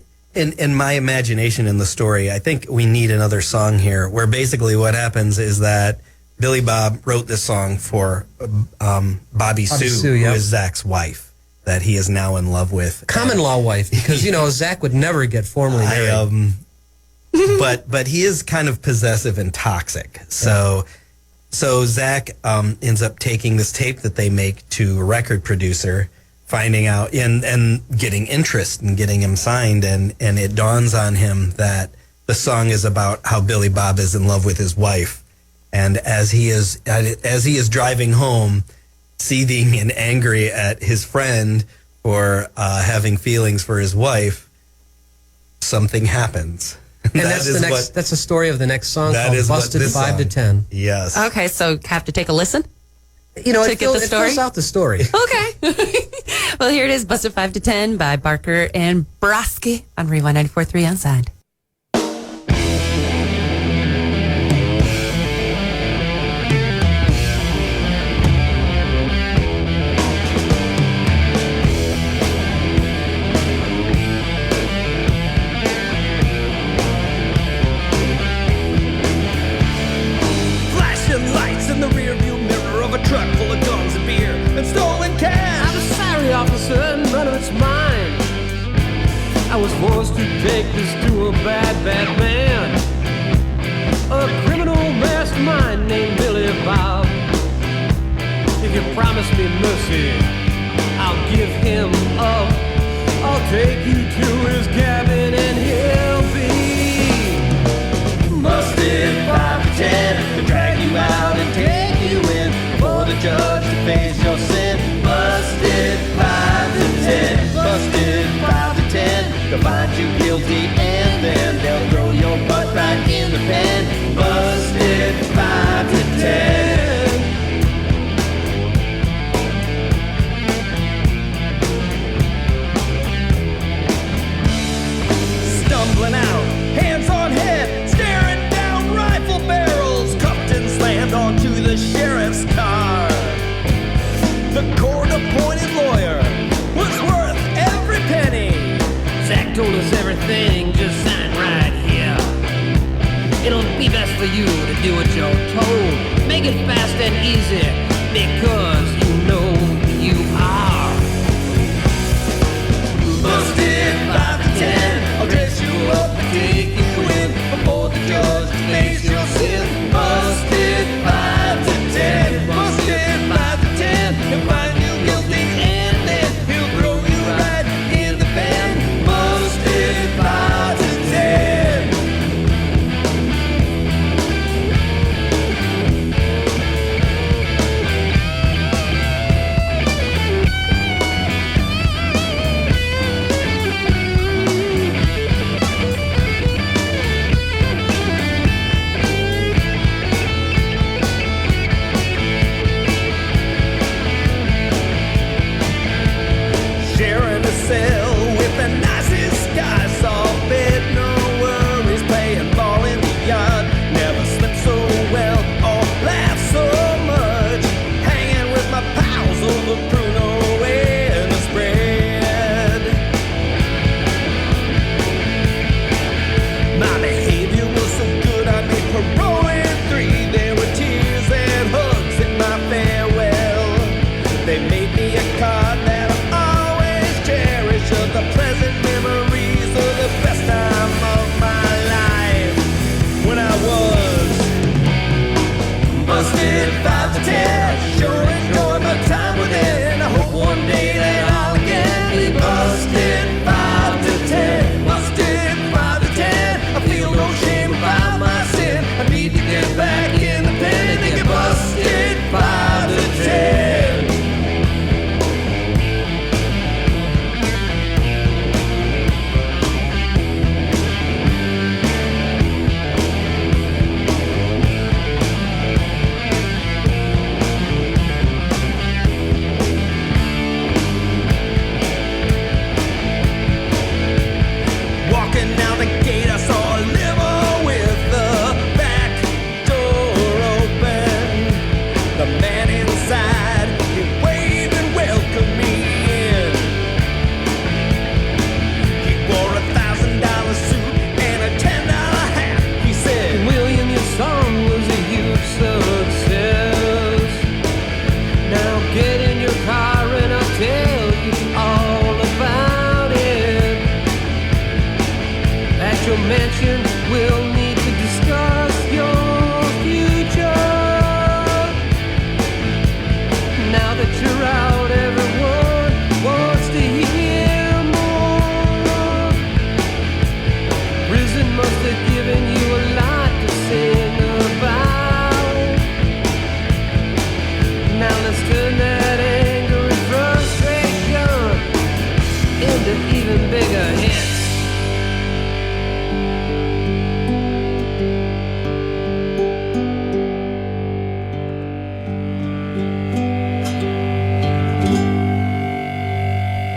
[SPEAKER 5] In my imagination in the story, I think we need another song here where basically what happens is that Billy Bob wrote this song for Bobby Sue,
[SPEAKER 4] yep.
[SPEAKER 5] who is Zach's wife that he is now in love with.
[SPEAKER 4] Common law wife, because, Zach would never get formally married.
[SPEAKER 5] But he is kind of possessive and toxic. So Zach ends up taking this tape that they make to a record producer, finding out and getting interest and getting him signed, and it dawns on him that the song is about how Billy Bob is in love with his wife, and as he is driving home, seething and angry at his friend for having feelings for his wife, something happens.
[SPEAKER 4] And that's the story of the next song
[SPEAKER 5] that
[SPEAKER 4] called
[SPEAKER 5] is
[SPEAKER 4] Busted 5 to 10.
[SPEAKER 5] Yes.
[SPEAKER 3] Okay, so have to take a listen?
[SPEAKER 4] It
[SPEAKER 3] get the story?
[SPEAKER 4] It fills out the story.
[SPEAKER 3] Okay. Well, here it is, Busted 5 to 10 by Barker and Broski on Rewind 94.3 Unsigned.
[SPEAKER 6] Flashing lights in the rearview mirror of a truck full of guns and beer and stolen cash. I'm a sorry officer, and none of it's mine. I was forced to take this to a bad, bad man, a criminal mastermind named Billy Bob. If you promise me mercy, I'll give him up. I'll take you to his cabin and he'll be busted.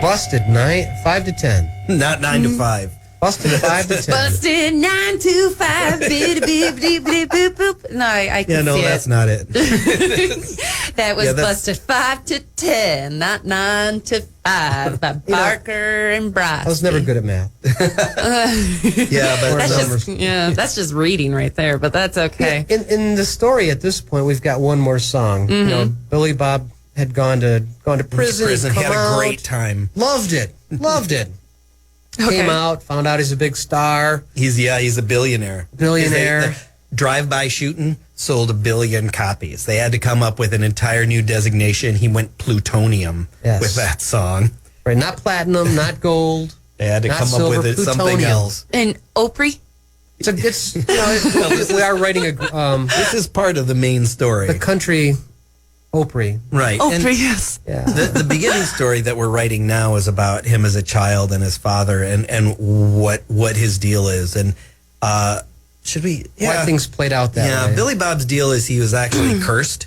[SPEAKER 4] Busted 5 to 10.
[SPEAKER 5] Not 9 to 5.
[SPEAKER 4] Busted 5 to 10.
[SPEAKER 3] Busted 9 to 5. Beep, beep, beep, beep, boop, boop. No, I can
[SPEAKER 5] Yeah, no,
[SPEAKER 3] see
[SPEAKER 5] that's
[SPEAKER 3] it.
[SPEAKER 5] not it.
[SPEAKER 3] That was
[SPEAKER 5] Yeah, that's-
[SPEAKER 3] busted 5 to 10, not 9 to 5 by Barker and Broski.
[SPEAKER 4] I was never good at math.
[SPEAKER 5] Yeah, but
[SPEAKER 3] That's
[SPEAKER 4] numbers.
[SPEAKER 3] that's just reading right there, but that's okay.
[SPEAKER 4] In the story at this point, we've got one more song. You know, Billy Bob had gone to prison.
[SPEAKER 5] He had
[SPEAKER 4] come
[SPEAKER 5] a great
[SPEAKER 4] out,
[SPEAKER 5] time.
[SPEAKER 4] Loved it.
[SPEAKER 3] Okay.
[SPEAKER 4] Came out, found out he's a big star.
[SPEAKER 5] He's a billionaire.
[SPEAKER 4] Billionaire.
[SPEAKER 5] Drive-by shooting sold 1 billion copies. They had to come up with an entire new designation. He went plutonium
[SPEAKER 4] Yes.
[SPEAKER 5] with that song.
[SPEAKER 4] Right, not platinum, not gold.
[SPEAKER 5] They had to
[SPEAKER 4] Not
[SPEAKER 5] come up
[SPEAKER 4] silver,
[SPEAKER 5] with it, something
[SPEAKER 4] plutonium.
[SPEAKER 5] else.
[SPEAKER 3] And Opry?
[SPEAKER 4] We are writing
[SPEAKER 5] This is part of the main story.
[SPEAKER 4] the country Opry.
[SPEAKER 5] Right. And
[SPEAKER 3] Opry, yes.
[SPEAKER 4] Yeah.
[SPEAKER 5] the beginning story that we're writing now is about him as a child and his father and what his deal is. And should we?
[SPEAKER 4] Why things played out that
[SPEAKER 5] Yeah,
[SPEAKER 4] way.
[SPEAKER 5] Billy Bob's deal is he was actually cursed.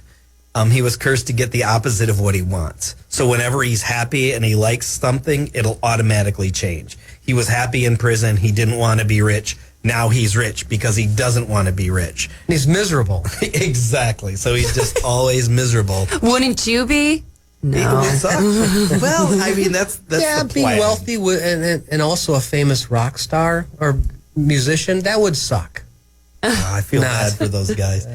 [SPEAKER 5] He was cursed to get the opposite of what he wants. So whenever he's happy and he likes something, it'll automatically change. He was happy in prison. He didn't want to be rich. Now he's rich because he doesn't want to be rich.
[SPEAKER 4] He's miserable.
[SPEAKER 5] Exactly. So he's just always miserable.
[SPEAKER 3] Wouldn't you be? No.
[SPEAKER 5] Well, I mean, that's
[SPEAKER 4] Yeah,
[SPEAKER 5] the
[SPEAKER 4] being
[SPEAKER 5] plan.
[SPEAKER 4] wealthy and also a famous rock star or musician, that would suck.
[SPEAKER 5] I feel bad for those guys.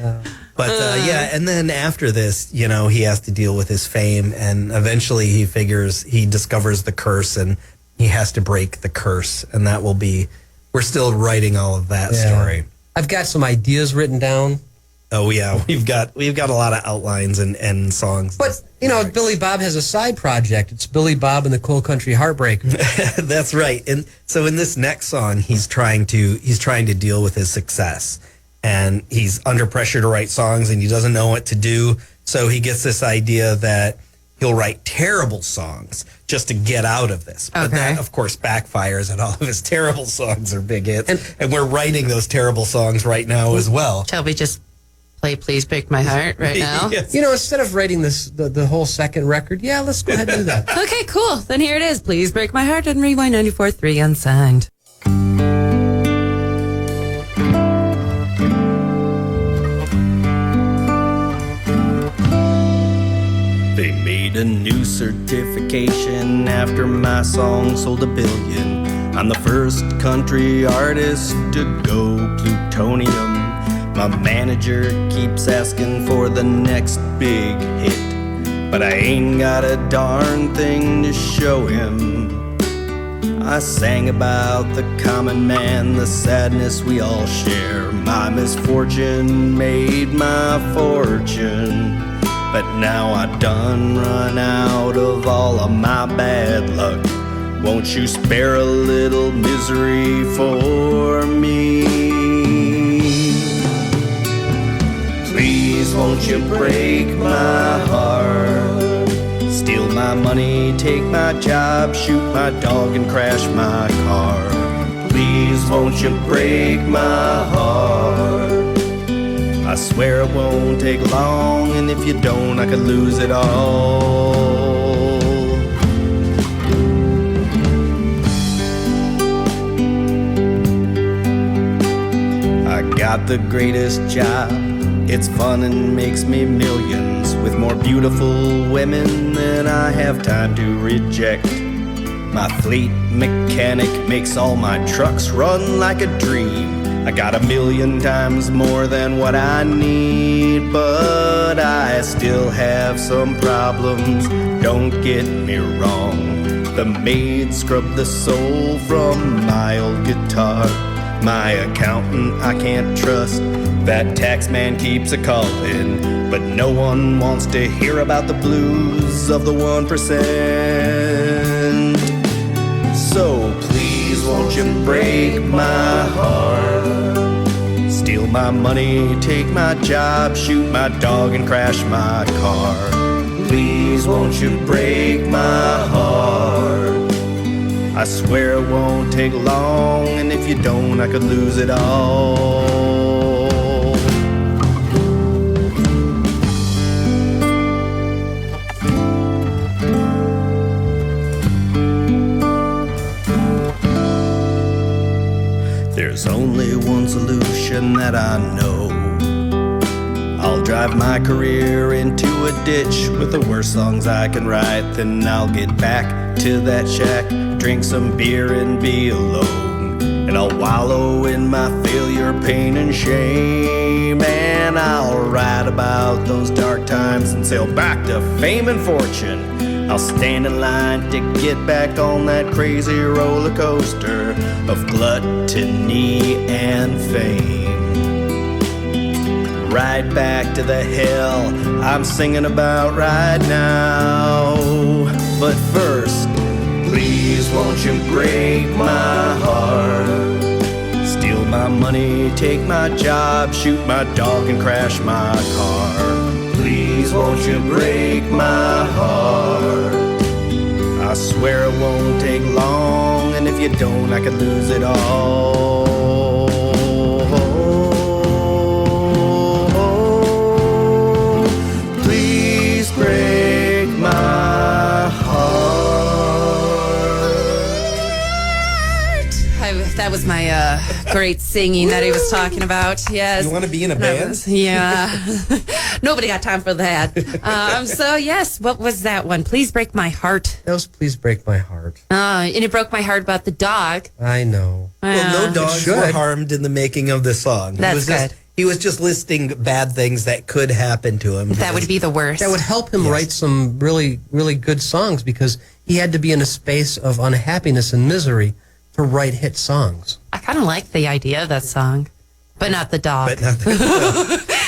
[SPEAKER 5] But and then after this, he has to deal with his fame, and eventually he discovers the curse, and he has to break the curse, and that will be. We're still writing all of that story.
[SPEAKER 4] I've got some ideas written down.
[SPEAKER 5] Oh yeah, we've got a lot of outlines and songs.
[SPEAKER 4] But Billy Bob has a side project. It's Billy Bob and the Coal Country Heartbreakers.
[SPEAKER 5] That's right. And so in this next song, he's trying to deal with his success, and he's under pressure to write songs, and he doesn't know what to do. So he gets this idea that he'll write terrible songs just to get out of this. But that, of course, backfires, and all of his terrible songs are big hits. And we're writing those terrible songs right now as well.
[SPEAKER 3] Shall we just play Please Break My Heart right now?
[SPEAKER 5] Yes.
[SPEAKER 4] Instead of writing the whole second record, let's go ahead and do that.
[SPEAKER 3] Okay, cool. Then here it is. Please Break My Heart and Rewind 94.3 Unsigned.
[SPEAKER 7] They made a new certification after my song sold 1 billion. I'm the first country artist to go plutonium. My manager keeps asking for the next big hit, but I ain't got a darn thing to show him. I sang about the common man, the sadness we all share. My misfortune made my fortune, but now I done run out of all of my bad luck. Won't you spare a little misery for me? Please won't you break my heart? Steal my money, take my job, shoot my dog and crash my car. Please won't you break my heart? I swear it won't take long, and if you don't, I could lose it all. I got the greatest job. It's fun and makes me millions, with more beautiful women than I have time to reject. My fleet mechanic makes all my trucks run like a dream. I got 1 million times more than what I need, but I still have some problems, don't get me wrong. The maid scrubbed the soul from my old guitar. My accountant I can't trust, that tax man keeps a calling, but no one wants to hear about the blues of the 1%. So please won't you break my heart? Steal my money, take my job, shoot my dog and crash my car. Please won't you break my heart? I swear it won't take long, and if you don't, I could lose it all.
[SPEAKER 5] There's only one solution that I know. I'll drive my career into a ditch with the worst songs I can write. Then I'll get back to that shack, drink some beer and be alone. And I'll wallow in my failure, pain, and shame. And I'll write about those dark times and sail back to fame and fortune. I'll stand in line to get back on that crazy roller coaster of gluttony and fame. Right back to the hell I'm singing about right now. But first, please won't you break my heart? Steal my money, take my job, shoot my dog and crash my car. Please won't you break my heart? I swear it won't take long, and if you don't, I could lose it all. Please break my heart.
[SPEAKER 3] That was my great singing that he was talking about. Yes.
[SPEAKER 5] You want to be in a band?
[SPEAKER 3] Yeah. Nobody got time for that. So, yes, what was that one? Please Break My Heart.
[SPEAKER 4] That was Please Break My Heart.
[SPEAKER 3] And it broke my heart about the dog.
[SPEAKER 4] I know.
[SPEAKER 5] Well, no dogs were harmed in the making of the song.
[SPEAKER 3] That's good.
[SPEAKER 5] He was just listing bad things that could happen to him.
[SPEAKER 3] That would be the worst.
[SPEAKER 4] That would help him write some really, really good songs because he had to be in a space of unhappiness and misery to write hit songs.
[SPEAKER 3] I kind of like the idea of that song, but not the dog.
[SPEAKER 5] But not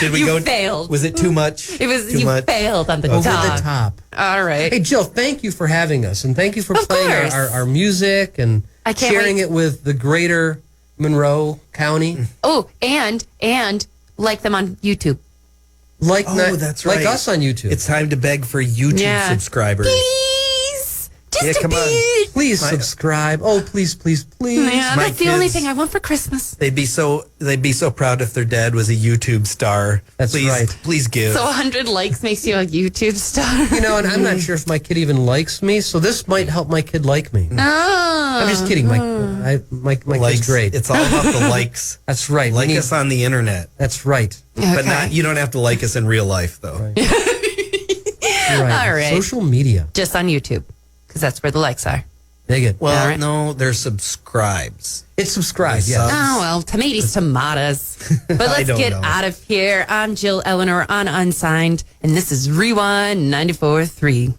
[SPEAKER 5] did we
[SPEAKER 3] You failed.
[SPEAKER 5] Was it too much?
[SPEAKER 3] It was
[SPEAKER 5] too
[SPEAKER 3] you
[SPEAKER 5] much?
[SPEAKER 3] failed on the
[SPEAKER 4] Over
[SPEAKER 3] dog.
[SPEAKER 4] the top.
[SPEAKER 3] All right.
[SPEAKER 4] Hey, Jill, thank you for having us, and thank you for
[SPEAKER 3] Of
[SPEAKER 4] playing
[SPEAKER 3] course.
[SPEAKER 4] our music and
[SPEAKER 3] I can't
[SPEAKER 4] sharing
[SPEAKER 3] wait.
[SPEAKER 4] it with the greater Monroe County.
[SPEAKER 3] Oh, and like them on YouTube.
[SPEAKER 4] Like
[SPEAKER 5] That's right.
[SPEAKER 4] like us on YouTube.
[SPEAKER 5] It's time to beg for YouTube
[SPEAKER 3] Yeah.
[SPEAKER 5] subscribers.
[SPEAKER 3] Please, just
[SPEAKER 5] Yeah,
[SPEAKER 3] a
[SPEAKER 5] come on.
[SPEAKER 3] bit.
[SPEAKER 4] Please subscribe. Oh, please, please, please.
[SPEAKER 3] Yeah,
[SPEAKER 5] My
[SPEAKER 3] that's the only
[SPEAKER 5] kids-
[SPEAKER 3] thing I want for Christmas.
[SPEAKER 5] They'd be so proud if their dad was a YouTube star.
[SPEAKER 4] That's
[SPEAKER 5] please,
[SPEAKER 4] right.
[SPEAKER 5] Please give.
[SPEAKER 3] So 100 likes makes you a YouTube star.
[SPEAKER 4] You know, and I'm not sure if my kid even likes me, so this might help my kid like me.
[SPEAKER 3] Oh.
[SPEAKER 4] I'm just kidding. My
[SPEAKER 5] Likes.
[SPEAKER 4] kid's great.
[SPEAKER 5] It's all about the likes.
[SPEAKER 4] That's right.
[SPEAKER 5] Like us on the internet,
[SPEAKER 4] That's right.
[SPEAKER 5] but not. You don't have to like us in real life, though.
[SPEAKER 4] Right.
[SPEAKER 3] All right.
[SPEAKER 4] Social media.
[SPEAKER 3] Just on YouTube, because that's where the likes are.
[SPEAKER 4] Dig it.
[SPEAKER 5] Well,
[SPEAKER 3] All right.
[SPEAKER 5] no, they're subscribes.
[SPEAKER 4] It's subscribed,
[SPEAKER 5] It's
[SPEAKER 4] yes.
[SPEAKER 3] Oh, well, tomatoes. But let's
[SPEAKER 5] don't
[SPEAKER 3] get
[SPEAKER 5] know.
[SPEAKER 3] out of here. I'm Jill Elinor on Unsigned, and this is Rewind 94.3.